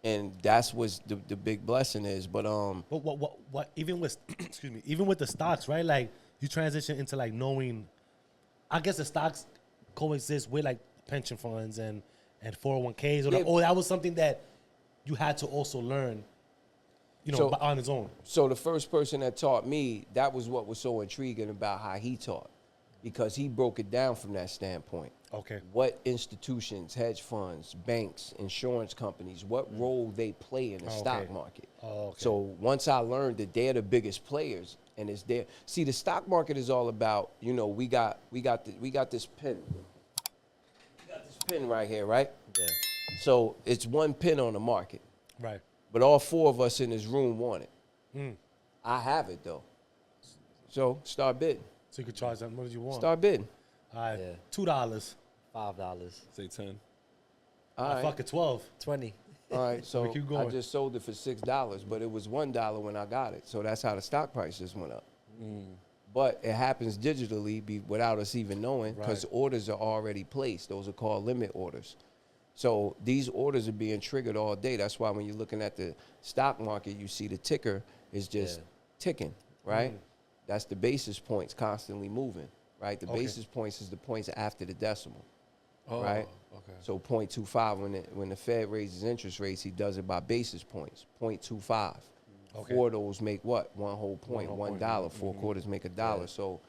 And that's what the big blessing is. But What even with excuse me, even with the stocks, right? Like you transition into like knowing, I guess the stocks coexist with like pension funds and 401ks or Yeah. that was something that you had to also learn, you know, So- on its own. So the first person that taught me, that was what was so intriguing about how he taught. Because he broke it down from that standpoint. Okay. What institutions, hedge funds, banks, insurance companies, what role they play in the stock okay. market. Oh, okay. So once I learned that they're the biggest players and it's there. See, the stock market is all about, you know, we got this pin. We got this pin right here, right? Yeah. So it's one pin on the market. Right. But all four of us in this room want it. I have it though. So start bidding. So you could charge them. What did you want? Start bidding. All right. Yeah. $2. $5. Say 10. All right. Fuck it, 12. 20. All right, so keep I going. just sold it for $6, but it was $1 when I got it. So that's how the stock price just went up. But it happens digitally without us even knowing because Right. orders are already placed. Those are called limit orders. So these orders are being triggered all day. That's why when you're looking at the stock market, you see the ticker is just Yeah. ticking, right? That's the basis points constantly moving, right? The Okay. basis points is the points after the decimal. Oh, Right. Okay. So 0.25, when the Fed raises interest rates, he does it by basis points, 0.25. Okay. Four of those make what? One whole point, whole point. $1. 4 quarters make $1. So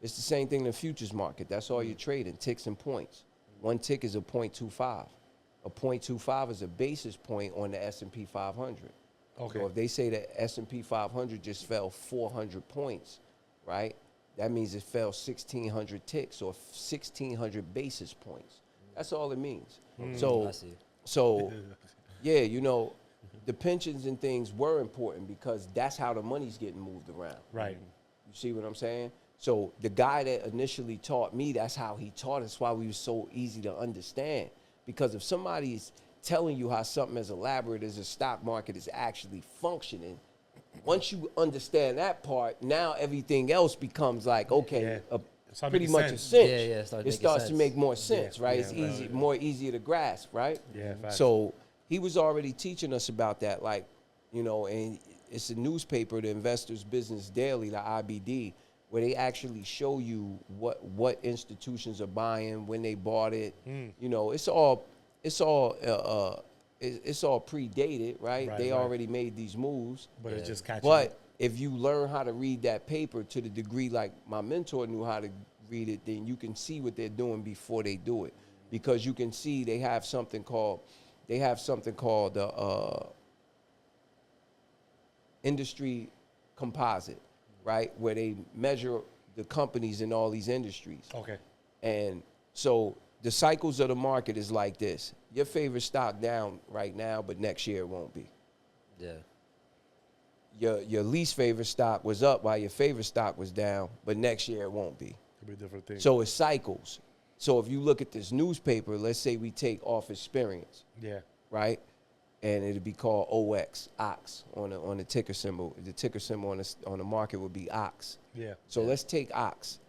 it's the same thing in the futures market. That's all you're trading, ticks and points. One tick is a 0.25. A 0.25 is a basis point on the S&P 500. Okay. So if they say the S&P 500 just fell 400 points, right? That means it fell 1,600 ticks or 1,600 basis points. That's all it means. I So, see. so, yeah, you know, the pensions and things were important because that's how the money's getting moved around. Right. You see what I'm saying? So the guy that initially taught me, that's how he taught us. Why we were so easy to understand. Because if somebody's telling you how something as elaborate as a stock market is actually functioning, once you understand that part, now everything else becomes like, okay, Yeah. Start pretty making much a sense. cinch. Yeah, yeah, it starts It making starts to sense. make more sense, right? yeah, It's right, easy, right. more easier to grasp, right? Yeah, facts. So he was already teaching us about that, like, you know, and it's a newspaper, the Investors Business Daily, the IBD, where they actually show you what institutions are buying, when they bought it. You know, it's all predated, right? Right, They right. already made these moves. But it's just catching But up. if you learn how to read that paper to the degree like my mentor knew how to read it, then you can see what they're doing before they do it. Because you can see they have something called industry composite, right? Where they measure the companies in all these industries. Okay. And so the cycles of the market is like this. Your favorite stock down right now, but next year it won't be. Yeah. Your least favorite stock was up while your favorite stock was down, but next year it won't be. Could be a different thing. So it's cycles. So if you look at this newspaper, let's say we take Off Xperience, yeah. right? And it'd be called OX, on the ticker symbol. The ticker symbol on the market would be OX. Yeah. So let's take OX.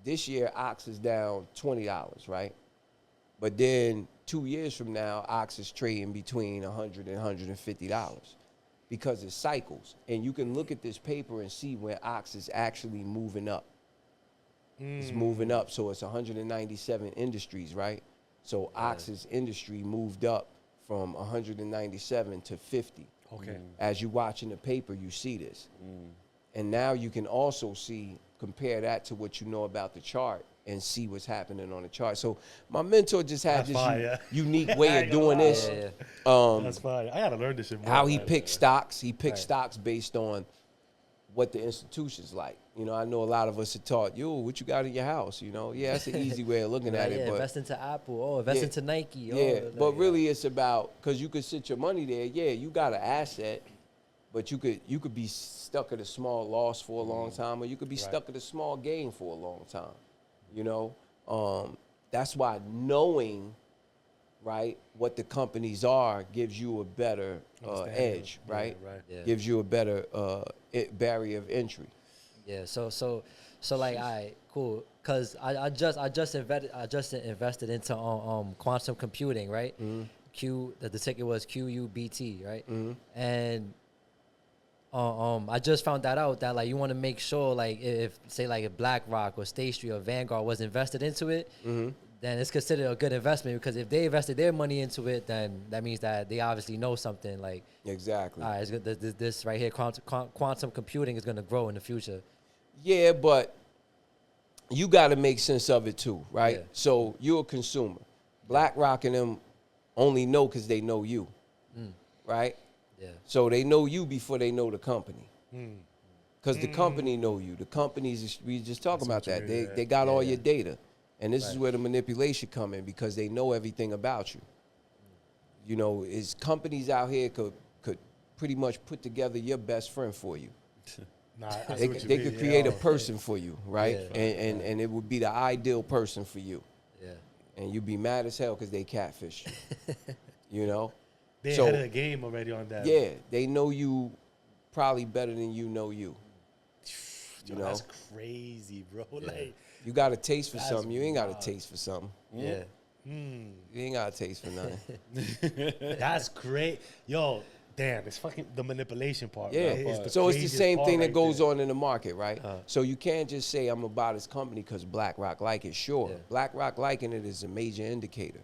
this year ox is down $20, right? But then 2 years from now, ox is trading between $100 and $150 because it cycles. And you can look at this paper and see where ox is actually moving up. It's moving up, so it's 197 industries, right? So ox's industry moved up from 197 to 50. Okay. As you watch in the paper, you see this. And now you can also see, compare that to what you know about the chart and see what's happening on the chart. So my mentor just had this unique way of doing this. That's fine. I gotta learn this shit more. How he picked stocks. He picked stocks based on what the institution's like. You know, I know a lot of us are taught, yo, what you got in your house? You know, yeah, that's an easy way of looking at it. But invest into Apple. Oh, invest into Nike. Yeah, but really it's about, because you could sit your money there. Yeah, you got an asset, but you could be stuck at a small loss for a long time, or you could be stuck at a small gain for a long time. You know, that's why knowing, right, what the companies are gives you a better edge, right? Gives you a better barrier of entry. Yeah. So like, all right, cool. Cause I just invested into quantum computing, right? The ticket was QUBT, right? And I just found that out, that like you want to make sure, like, if say like if BlackRock or State Street or Vanguard was invested into it, then it's considered a good investment, because if they invested their money into it, then that means that they obviously know something. Like, exactly. All right, it's good, this right here, quantum computing is going to grow in the future. Yeah, but you got to make sense of it too, right? Yeah. So you're a consumer. BlackRock and them only know because they know you, right? Yeah. So they know you before they know the company. Because the company know you. The companies, we just talking about that. They got all your data. And this is where the manipulation come in, because they know everything about you. You know, is companies out here could pretty much put together your best friend for you. They could create a person for you, right? Yeah. And it would be the ideal person for you. Yeah. And you'd be mad as hell because they catfished you. You know? They ahead of the game already on that. Yeah, they know you probably better than you know you. You know? That's crazy, bro. Yeah. Like, you got a taste for That's something. You ain't got a wild. taste for something. Yeah. You ain't got a taste for nothing. that's great. Yo, damn, it's fucking the manipulation part. Yeah. Bro. It's So it's the craziest same part thing that right goes there. on in the market, right? So you can't just say I'm about this company because BlackRock like it. Sure, Yeah. BlackRock liking it is a major indicator.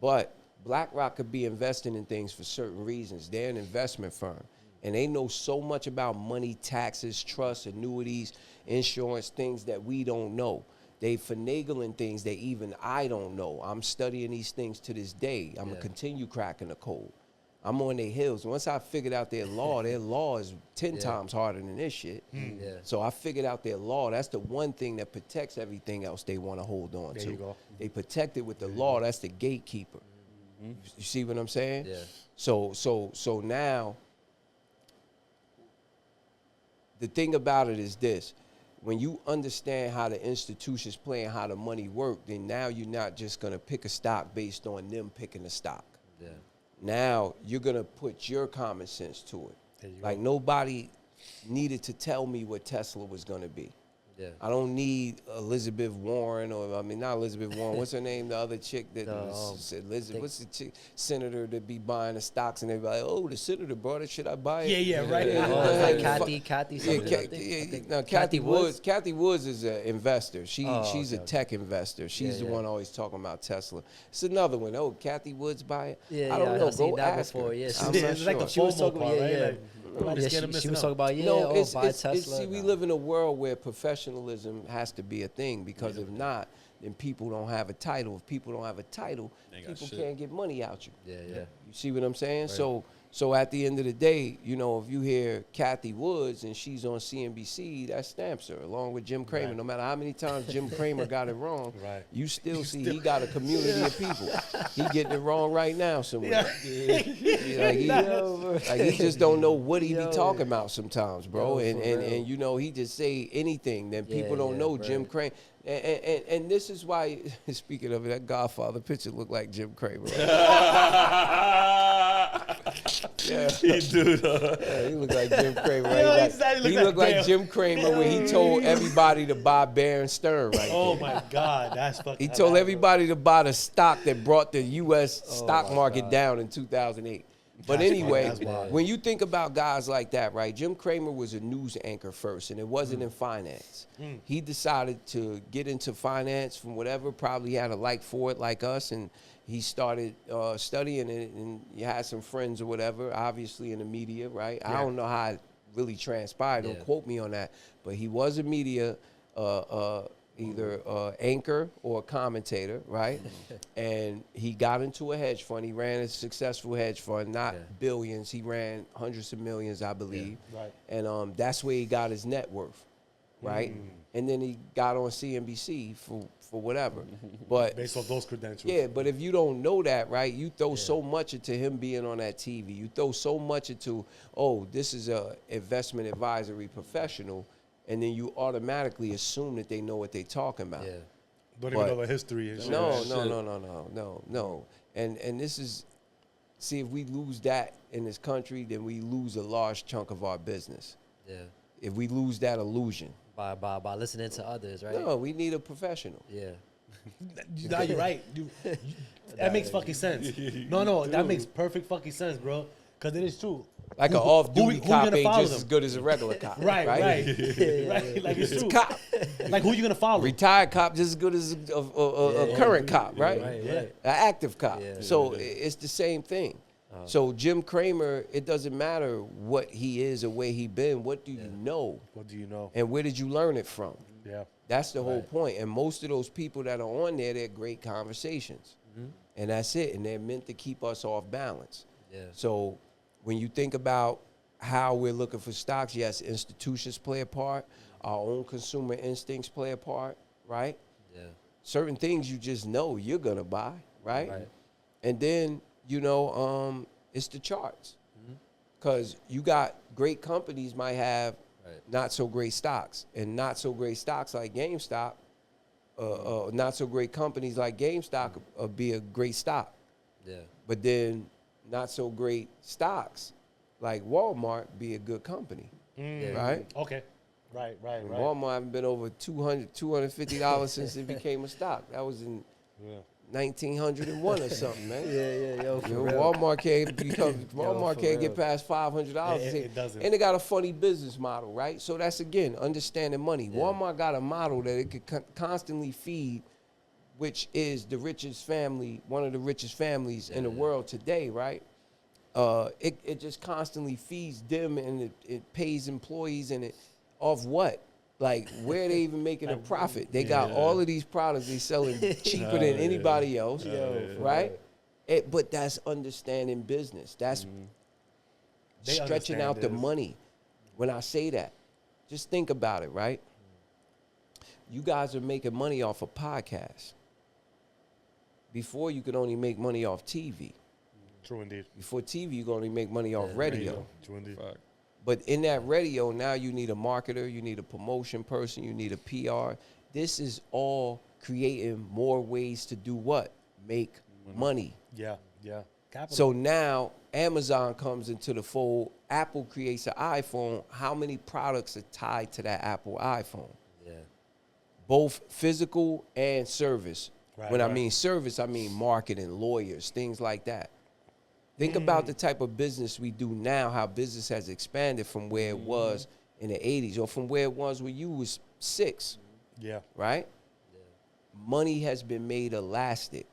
But BlackRock could be investing in things for certain reasons. They're an investment firm. And they know so much about money, taxes, trusts, annuities, insurance, things that we don't know. They finagling things that even I don't know. I'm studying these things to this day. I'm going to continue cracking the code. I'm on their heels. Once I figured out their law is 10 times harder than this shit. Yeah. So I figured out their law. That's the one thing that protects everything else they want to hold on to. There you go. They protect it with the law. That's the gatekeeper. You see what I'm saying? Yeah. So now, the thing about it is this. When you understand how the institutions play and how the money work, then now you're not just going to pick a stock based on them picking a stock. Yeah. Now you're going to put your common sense to it. Like nobody needed to tell me what Tesla was going to be. Yeah. I don't need Elizabeth Warren, not Elizabeth Warren. What's her name? The other chick that what's the chick, senator that be buying the stocks, and they be like, oh, the senator brought it. Should I buy it? Yeah, right. Kathy something. No, Kathy Woods. Kathy Woods is an investor. She's a tech investor. She's the one always talking about Tesla. It's another one. Oh, Kathy Woods buy it. Yeah, I don't know. I've seen Go that ask before. her. Yeah, I'm not it's like sure. the She was FOMO talking part, about right? yeah. Like, nobody's Yeah, scared of she missing was out. talking about No, buy Tesla. see, we live in a world where professionalism has to be a thing, because if not, then people don't have a title. If people don't have a title, people can't get money out you. Yeah. You see what I'm saying? So at the end of the day, you know, if you hear Kathy Woods and she's on CNBC, that stamps her, along with Jim Cramer. No matter how many times Jim Cramer got it wrong, you still see he got a community of people. He getting it wrong right now somewhere. Like he just don't know what he be talking about sometimes, bro. And you know, he just say anything. Then people don't know Jim Cramer. And this is why, speaking of it, that Godfather picture looked like Jim Cramer. Dude. Yeah, he looked like Jim Cramer. Right? Yo, Like, exactly, he look looked like like damn. Jim Cramer when he told everybody to buy Bear and Stern. Right Oh there. my God, that's fucking. He told everybody to buy the stock that brought the U.S. stock my market God. down in 2008. But That's anyway, fucking- that's wild. when you think about guys like that, right? Jim Cramer was a news anchor first, and it wasn't in finance. He decided to get into finance from whatever. Probably had a like for it, like us, and he started studying it. And he had some friends or whatever, obviously in the media, right? I don't know how it really transpired. Don't quote me on that. But he was a media. Either anchor or commentator, right? And he got into a hedge fund. He ran a successful hedge fund, not billions. He ran hundreds of millions, I believe. Yeah. Right. And that's where he got his net worth, right? And then he got on CNBC for whatever. But based off those credentials. yeah, but if you don't know that, right, you throw so much into him being on that TV. You throw so much into, oh, this is a investment advisory professional. And then you automatically assume that they know what they're talking about. Yeah. Don't even know the history and shit. No. And this is, see, if we lose that in this country, then we lose a large chunk of our business. Yeah. If we lose that illusion. By listening to others, right? No, we need a professional. Yeah. Now you're right. That makes fucking sense. No, that makes perfect fucking sense, bro. Because it is true. Like an who off-duty you cop gonna ain't follow just them? as good as a regular cop. Right. Right. Like it's It's true. a cop. Like who you gonna follow? Retired cop just as good as a current cop, right? Right. An active cop. Yeah. So it's the same thing. So Jim Cramer, it doesn't matter what he is or where he been. What do you know? What do you know? And where did you learn it from? Yeah. That's the whole point. And most of those people that are on there, they're great conversations. And that's it. And they're meant to keep us off balance. Yeah. So when you think about how we're looking for stocks, yes, institutions play a part. Our own consumer instincts play a part, right? Yeah. Certain things you just know you're going to buy, right? Right. And then, it's the charts. Because you got great companies might have not so great stocks. And not so great stocks like GameStop, not so great companies like GameStop be a great stock. Yeah. But then not so great stocks like Walmart be a good company, right? Okay. Right. Walmart haven't been over $250 since it became a stock. That was in 1901 or something, man. Yo, for real. Walmart can't real. get past $500. It doesn't. And they got a funny business model, right? So that's, again, understanding money. Walmart got a model that it could constantly feed, which is the richest family, one of the richest families in the world today, right? It just constantly feeds them, and it pays employees, and it off what? Like, where are they even making a profit? They got all of these products they selling cheaper than anybody else, right? But that's understanding business. That's They stretching understand out the this. money. When I say that, just think about it, right? You guys are making money off a podcast. Before, you could only make money off TV. True indeed. Before TV, you could only make money off radio. True indeed. Fuck. But in that radio, now you need a marketer, you need a promotion person, you need a PR. This is all creating more ways to do what? Make money. Yeah. Capital. So now Amazon comes into the fold. Apple creates an iPhone. How many products are tied to that Apple iPhone? Yeah. Both physical and service. Right, When I right. mean service, I mean marketing, lawyers, things like that. Think about the type of business we do now, how business has expanded from where it was in the 80s or from where it was when you was 6, Yeah. right? Money has been made elastic,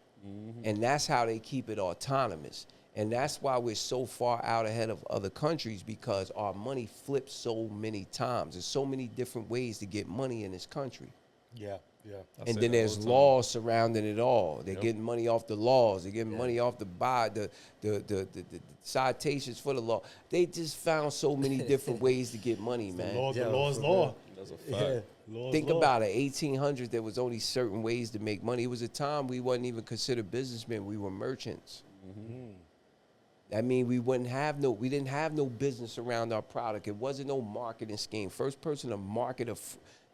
and that's how they keep it autonomous. And that's why we're so far out ahead of other countries, because our money flips so many times. There's so many different ways to get money in this country. Yeah. I And say then that all there's the time. laws surrounding it all. They're getting money off the laws. They're getting money off the citations for the law. They just found so many different ways to get money, man. The law is law. That's a fact. Law is Think law. about it. 1800s, there was only certain ways to make money. It was a time we wasn't even considered businessmen. We were merchants. That means we didn't have no business around our product. It wasn't no marketing scheme. First person to market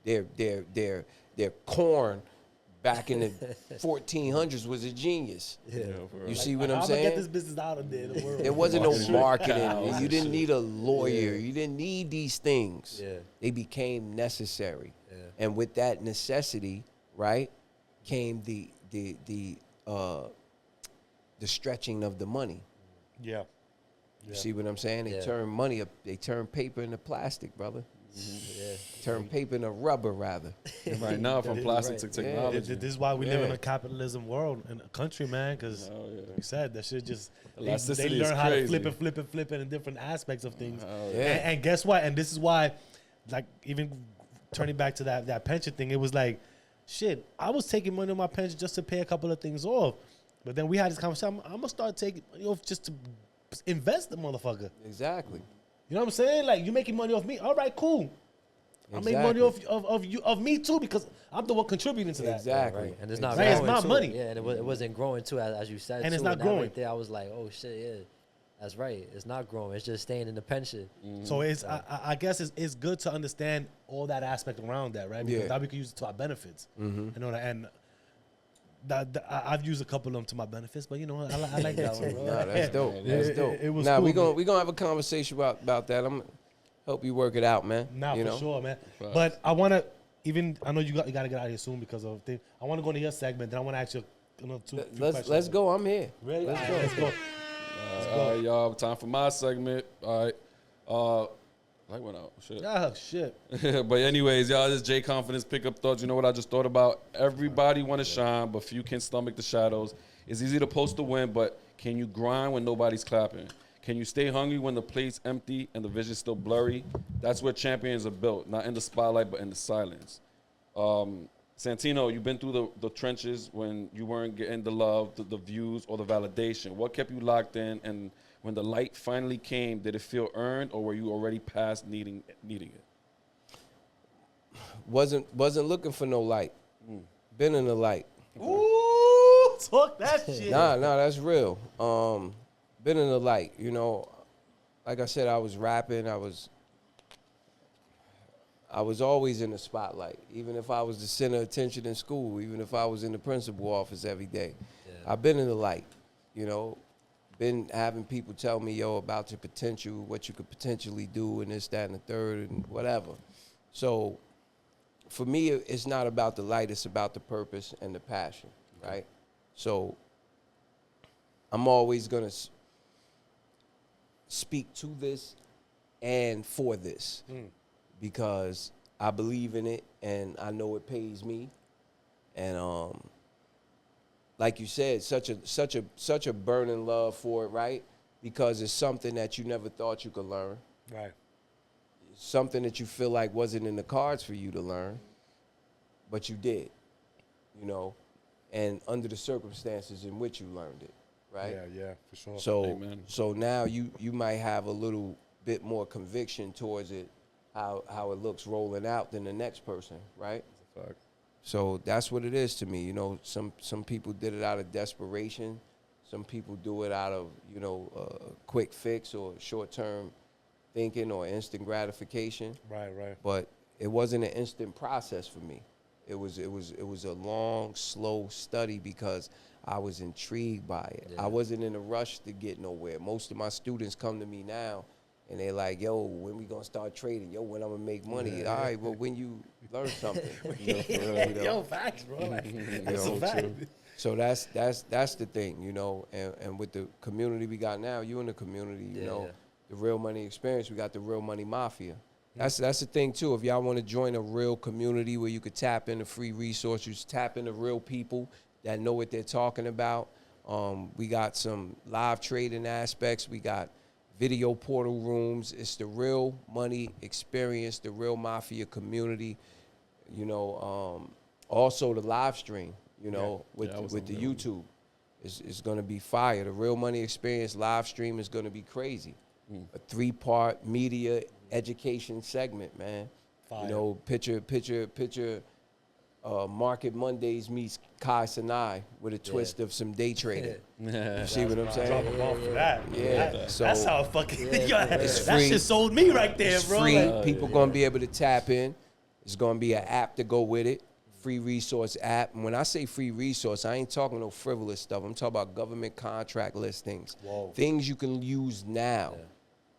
their corn back in the 1400s was a genius. Yeah. You see what I'm I'm gonna saying? get this business out of there in the world. There wasn't no marketing. Cows You didn't and need a lawyer. You didn't need these things. Yeah. They became necessary. Yeah. And with that necessity, right, came the stretching of the money. Yeah. You see what I'm saying? They Yeah. turn money up. They turn paper into plastic, brother. Yeah. Turn paper into rubber, rather. Right now, from plastic to right. technology. This is why we live in Yeah. a capitalism world in a country, man. Because Hell yeah. like you said, that shit just they Elasticity learn is how to crazy. flip it in different aspects of things. yeah. And guess what? And this is why, like, even turning back to that pension thing, it was like, shit. I was taking money on my pension just to pay a couple of things off, but then we had this conversation. I'm gonna start taking money off just to invest the motherfucker. Exactly. You know what I'm saying? Like, you making money off me? All right, cool. I make money Exactly. of you of me too because I'm the one contributing to that. Exactly. Right. And it's not Right, it's growing my too. money. Yeah, and it wasn't growing too, as you said. And it's too. not that growing. Right there, I was like, oh shit, yeah, that's right. It's not growing. It's just staying in the pension. So it's I guess it's good to understand all that aspect around that, right? Because Yeah. now we can use it to our benefits. You know, and I've used a couple of them to my benefits, but you know, I like that one, bro. Nah, that's dope. Yeah, That's dope. it was Now cool, we gonna have a conversation about that. I'm help you work it out, man. Nah, you for know? sure, man. Facts. But I want to I know you got to get out of here soon because of thing. I want to go into your segment. Then I want to ask you another few questions. Let's go. I'm here. Ready? Let's All go. right, let's go. All right, y'all. Time for my segment. All right. Light went out. Shit. Ah, shit. But anyways, y'all, this is J Confidence Pickup Thoughts. You know what I just thought about? Everybody want to shine, but few can stomach the shadows. It's easy to post to win, but can you grind when nobody's clapping? Can you stay hungry when the plate's empty and the vision's still blurry? That's where champions are built, not in the spotlight, but in the silence. Santino, you've been through the trenches when you weren't getting the love, the views, or the validation. What kept you locked in? And when the light finally came, did it feel earned, or were you already past needing it? Wasn't looking for no light. Been in the light. Ooh, talk that shit. Nah, that's real. Been in the light. You know, like I said, I was rapping. I was always in the spotlight. Even if I was the center of attention in school, even if I was in the principal office every day, I've been in the light. You know, been having people tell me, yo, about your potential, what you could potentially do, and this, that, and the third, and whatever. So for me, it's not about the light, it's about the purpose and the passion, right? So I'm always going to speak to this and for this because I believe in it and I know it pays me. And like you said, such a burning love for it, right? Because it's something that you never thought you could learn. Right. Something that you feel like wasn't in the cards for you to learn, but you did, you know, and under the circumstances in which you learned it, right? Yeah, for sure. So, Amen. so now you might have a little bit more conviction towards it, how it looks rolling out than the next person, right? That's a fact. So that's what it is to me. You know, some people did it out of desperation. Some people do it out of, you know, quick fix or short-term thinking or instant gratification. Right. But it wasn't an instant process for me. It was a long, slow study because I was intrigued by it. Yeah. I wasn't in a rush to get nowhere. Most of my students come to me now and they're like, yo, when we gonna start trading? Yo, when I'm gonna make money? All right, well, when you learn something. You know, for real, you know? Yo, facts, bro. Like, that's know, a fact. So that's the thing, you know. And with the community we got now, you in the community, you know, the Real Money Experience, we got the Real Money Mafia. That's the thing too. If y'all want to join a real community where you could tap into free resources, tap into real people that know what they're talking about. We got some live trading aspects. We got video portal rooms. It's the Real Money Experience, the Real Mafia community. You know, also the live stream. You know, with the YouTube, it's going to be fire. The Real Money Experience live stream is going to be crazy. A 3-part media education segment, man. Fire. You know, picture. Market Mondays meets Kai Sinai with a twist of some day trading. You see what I'm saying? Drop a ball for that. Yeah. So that's how fucking it's that free. shit sold me right there, It's bro. free. Like, People gonna be able to tap in. It's gonna be an app to go with it. free resource app. And when I say free resource, I ain't talking no frivolous stuff. I'm talking about government contract listings. Whoa. Things you can use now. Yeah.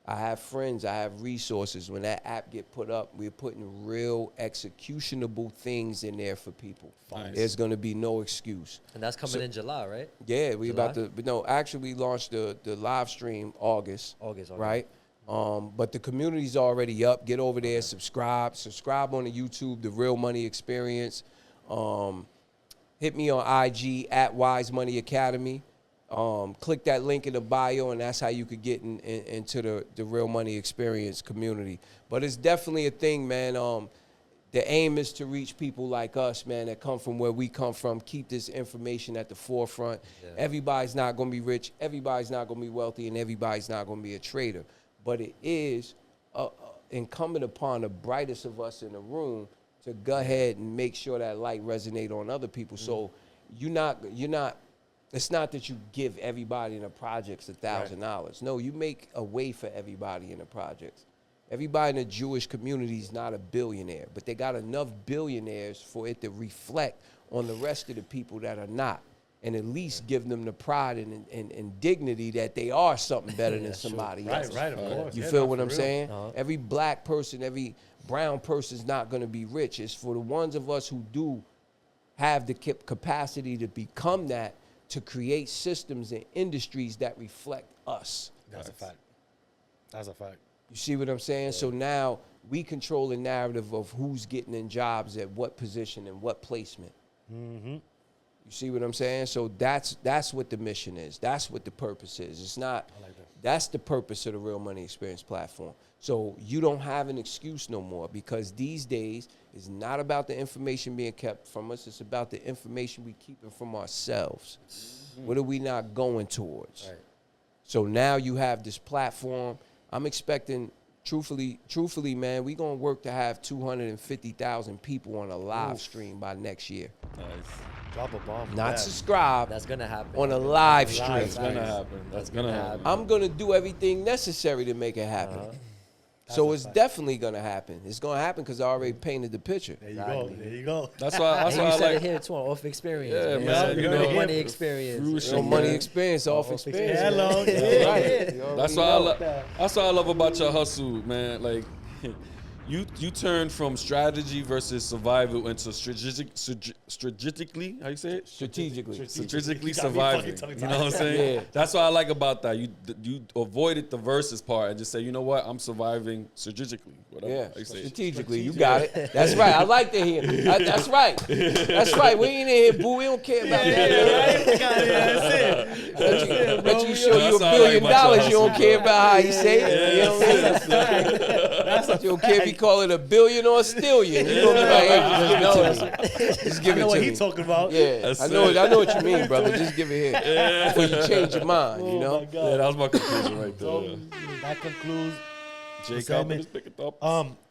I have friends, I have resources. When that app get put up, we're putting real executionable things in there for people. Nice. There's gonna be no excuse. And that's coming in July, right? Yeah, we July? about to, but no, actually we launched the live stream August. August. Right? But the community's already up. Get over there, subscribe on the YouTube, The Real Money Experience. Hit me on IG at Wise Money Academy. Click that link in the bio, and that's how you could get into the Real Money Experience community. But it's definitely a thing, man. The aim is to reach people like us, man, that come from where we come from, keep this information at the forefront. Yeah. Everybody's not going to be rich, everybody's not going to be wealthy, and everybody's not going to be a trader. But it is incumbent upon the brightest of us in the room to go ahead and make sure that light resonate on other people. So you're not, it's not that you give everybody in the projects $1,000. No, you make a way for everybody in the projects. Everybody in the Jewish community is not a billionaire, but they got enough billionaires for it to reflect on the rest of the people that are not, and at least give them the pride and dignity that they are something better than somebody else. Right, of course. You Yeah, feel no, what for I'm real. saying? Every black person, every brown person is not going to be rich. It's for the ones of us who do have the capacity to become that, to create systems and industries that reflect us. That's a fact. That's a fact. You see what I'm saying? Yeah. So now we control the narrative of who's getting in jobs at what position and what placement. Mm-hmm. You see what I'm saying? So that's what the mission is. That's what the purpose is. It's not, that's the purpose of the Real Money Experience platform. So you don't have an excuse no more, because these days it's not about the information being kept from us. It's about the information we keeping from ourselves. Mm-hmm. What are we not going towards? Right. So now you have this platform. I'm expecting, truthfully, man, we're going to work to have 250,000 people on a live stream by next year. Nice. Drop a bomb. Not subscribe. That's going to happen. On a live stream. That's going to happen. That's going to happen. I'm going to do everything necessary to make it happen. So it's definitely going to happen. It's going to happen because I already painted the picture. There you go. There you go. That's why you I said like it here too on Off Xperience. Yeah, man. You know, money experience. Real Money Experience, Off Xperience. Hello. Yeah. Right. That's what I love about your hustle, man. Like, you turn from strategy versus survival into strategically, how you say it? Strategically surviving. You know what I'm saying? Yeah. That's what I like about that. You avoided the versus part and just say, you know what, I'm surviving strategically. Whatever. Yeah, how you say it. strategically, you got it. That's right. I like to hear. That's right. That's right. We ain't in here, boo. We don't care about that. Let you show you $1 billion. You don't care about how you say it. You know what I'm saying? You don't care if you call it a billion or a stillion. You gonna be like, hey, just give it to me. I know what he's talking about. Yeah, I know what you mean, brother. Just give it here before you change your mind. You know. Yeah, that was my conclusion right there. So that concludes. Jacob, just pick it up.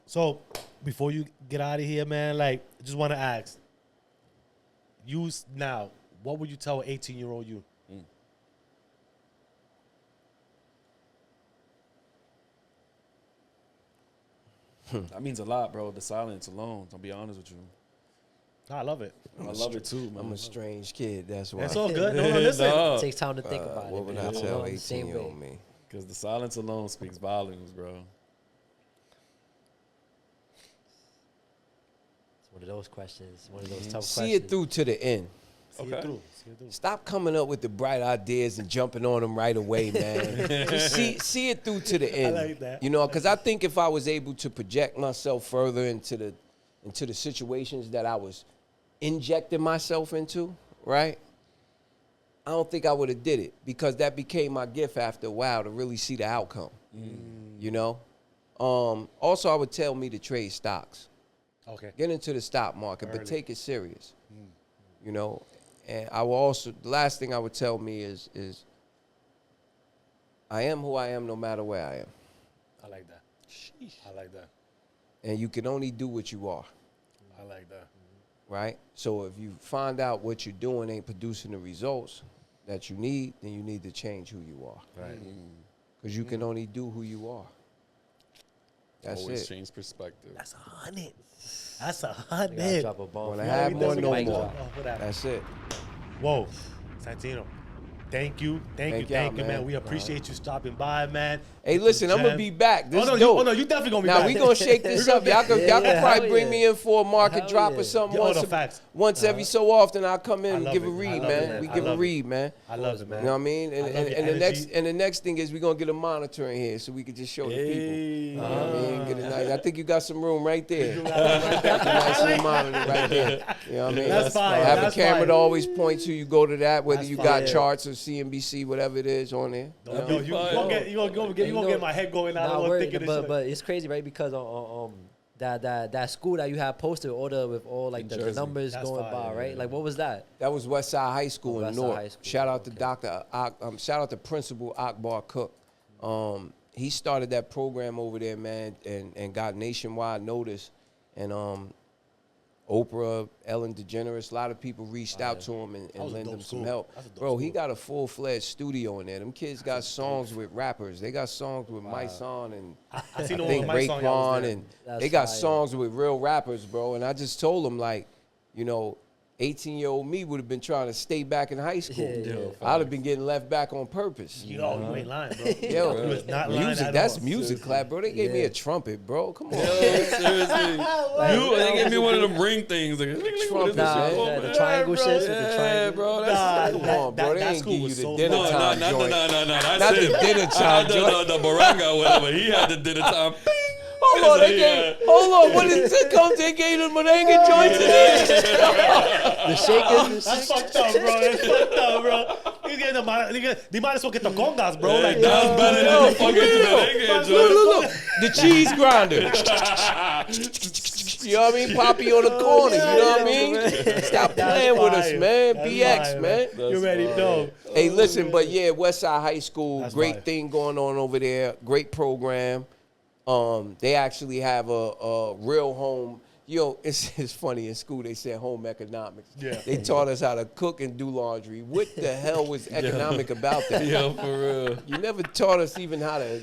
So before you get out of here, man, like, just want to ask, now, what would you tell an 18-year-old you? That means a lot, bro. The silence alone. I'll be honest with you. I love it. I love it too, man. I'm a strange kid. That's why. It's all good. No, listen. It takes time to think about it. What would man. I tell The same 18-year-old way. me? Because the silence alone speaks volumes, bro. It's one of those questions. One of those tough questions. See it through to the end. See it through. Stop coming up with the bright ideas and jumping on them right away, man. Just see it through to the end. I like that. You know, because I think if I was able to project myself further into the situations that I was injecting myself into, right? I don't think I would have did it, because that became my gift after a while, to really see the outcome. You know? Also, I would tell me to trade stocks. Okay. Get into the stock market, but take it serious. You know? And I will also, the last thing I would tell me is I am who I am no matter where I am. I like that. I like that. And you can only do what you are. I like that. Right? So if you find out what you're doing ain't producing the results that you need, then you need to change who you are. Right. Because you can only do who you are. That's Always it. change perspective. That's 100. That's You gotta 100. drop a bomb. When I Yeah, have he more, doesn't no make more. drop. Oh, whatever. That's it. Whoa, Santino. Thank you, Thank y'all, man. man. We appreciate you stopping by, man. Hey, With listen, some I'm gonna gems. be back. This Oh is no, dope. you definitely gonna be Now back. we gonna shake this up. Y'all can Yeah, probably hell bring yeah. me in for a market Hell drop yeah. or something Yeah, once. no, facts. Once every so often, I'll come in I and love give a it. I read, love it, man. man. We I give a love it. read, man. I love it, man. You know what I mean? I love your And the energy. next thing is we gonna get a monitor in here so we can just show the people. You know what I mean? Get a nice. I think you got some room right there. Nice little monitor right there. You know what I mean? That's fire. Have That's a camera fire. to always point to you. Go to that, whether That's you fire. got charts or CNBC, whatever it is on there. Yo, You know? you gonna get my head going out. Nah, I was word, thinking this shit. but it's crazy, right? Because that school that you had posted order with all like the Jersey. numbers That's going fire, by, right? yeah. Like what was that? That was West Side High School in West Side Newark. High School, Shout out to okay. Dr. Shout out to Principal Akbar Cook. He started that program over there, man, and got nationwide notice. And Oprah, Ellen DeGeneres, a lot of people reached out to him and was a lent dope him some school. help. That's a dope Bro, he school. got a full-fledged studio in there. Them kids got songs with rappers. They got songs with My Son and I seen the I one think with my song. Y'all was Raekwon, there. and That's they got fire. songs with real rappers, bro. And I just told them, like, you know, 18-year-old me would have been trying to stay back in high school. Yeah, yeah. I'd have been getting left back on purpose. You ain't lying, bro. Yo, You was not lying music, at that's all. music clap, bro. They gave me Yeah. a trumpet, bro. Come on. Seriously. They gave me one of them ring things. Like, Trumpet, Nah, man. the triangle shit with the Yeah, triangle. bro. Nah, That's Come on, bro. They that ain't school give you was the so dinner fun. time no. joint. That's Not the it. dinner time joint. The baranga or whatever. He had the dinner time. Hold on, hold on. What is it? Come, they gave them merengue joint today. The shakers. That's fucked up, bro. That's fucked up, bro. He's getting they might as well get the congas, bro. Like, That's better than the fucking merengue, Look. The cheese grinder. You know what I mean? Poppy on the corner. You know what I mean? Stop playing with us, man. That's BX, fire, man. You already know. Hey, listen, but yeah, Westside High School, That's great fire. thing going on over there. Great program. They actually have a real home. Yo, it's funny. In school, they said home economics. Yeah. They taught us how to cook and do laundry. What the hell was economic about that? Yo, for real. You never taught us even how to,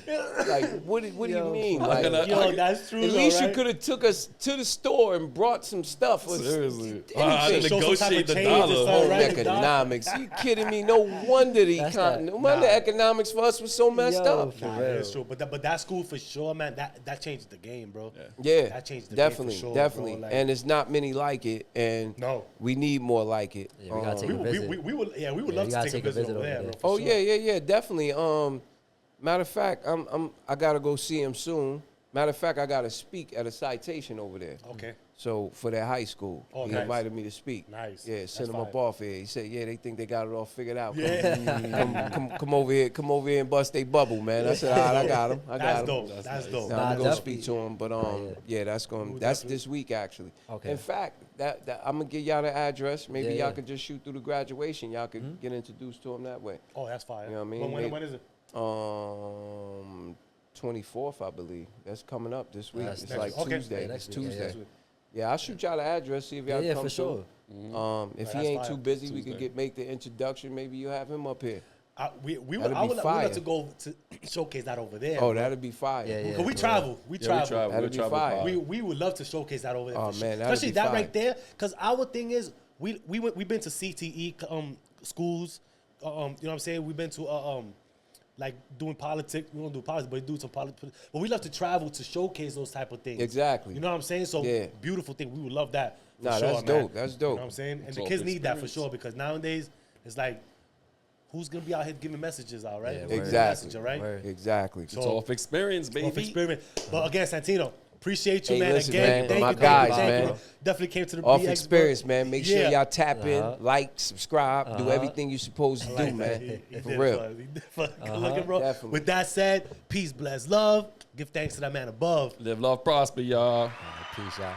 like, what do you mean? Like, Yo, that's true. at though, least right? you could have took us to the store and brought some stuff. Or Seriously. anything. I had to Show some type negotiate of the change or dollar. something, Home right? economics. You kidding me? No wonder no wonder economics for us was so messed Yo, up. for Nah, real. that's true. But that school for sure, man. That changed the game, bro. Yeah, That changed the definitely, game for sure, definitely. bro. Like, And it's not many like it, and No. we need more like it. Yeah, we gotta take a visit. we would Yeah, love you to gotta take a visit over there, there. bro. Oh yeah, definitely. Matter of fact, I gotta go see him soon. Matter of fact, I gotta speak at a citation over there. Okay. So for their high school, Oh, he nice. invited me to speak. Nice. Yeah, That's send him up fire. off here. He said, yeah, they think they got it all figured out. Yeah. Come over here and bust they bubble, man. I said, all right, I got him. I got That's him. dope. That's dope. Now Nah, I'm gonna go definitely. speak to him, but yeah, that's this week actually. Okay. In fact, that I'm gonna give y'all the address. Maybe Yeah, y'all yeah. could just shoot through the graduation. Y'all could get introduced to him that way. Oh, that's fire. You know what I mean? When is it? 24th, I believe. That's coming up this week. That's It's next like week. Okay. Tuesday. Yeah, It's next week, yeah, Tuesday. yeah. Yeah, I'll shoot y'all the address. See if y'all Yeah, come for sure. through. If he That's ain't fire. too busy, we Tuesday. could make the introduction. Maybe you have him up here. We That'd would be I would fire. love to go to showcase that over there. Oh, bro. that'd be fire. Yeah, yeah. Cause we travel. We Yeah, travel. we travel. That'd We be travel fire. pod. We would love to showcase that over there. Oh, for sure. man, that'd Especially be that fire. right there. Cause our thing is we've been to CTE schools. You know what I'm saying? We've been to like doing politics. We don't do politics, but we do some politics. But we love to travel to showcase those type of things. Exactly. You know what I'm saying? So Yeah. beautiful thing. We would love that. For Nah, sure, that's man. dope. That's You dope. know what I'm saying? And It's the all kids need that for experience. sure because nowadays it's like, who's gonna be out here giving messages out, right? Yeah, Who's word. gonna Exactly. message, right? Word. Exactly. It's all off experience, baby. Off Xperience. But again, Santino, appreciate you, Hey, man. listen, Again, man, thank my you, guys, thank you. man. Definitely came to the Off BX, Experience, bro. man. Make sure Yeah. y'all tap in, like, subscribe, do everything you're supposed to I do, like that. man. He For did real. fun. He did fun. Good looking, bro. Definitely. With that said, peace, bless, love. Give thanks to that man above. Live, love, prosper, y'all. Peace out.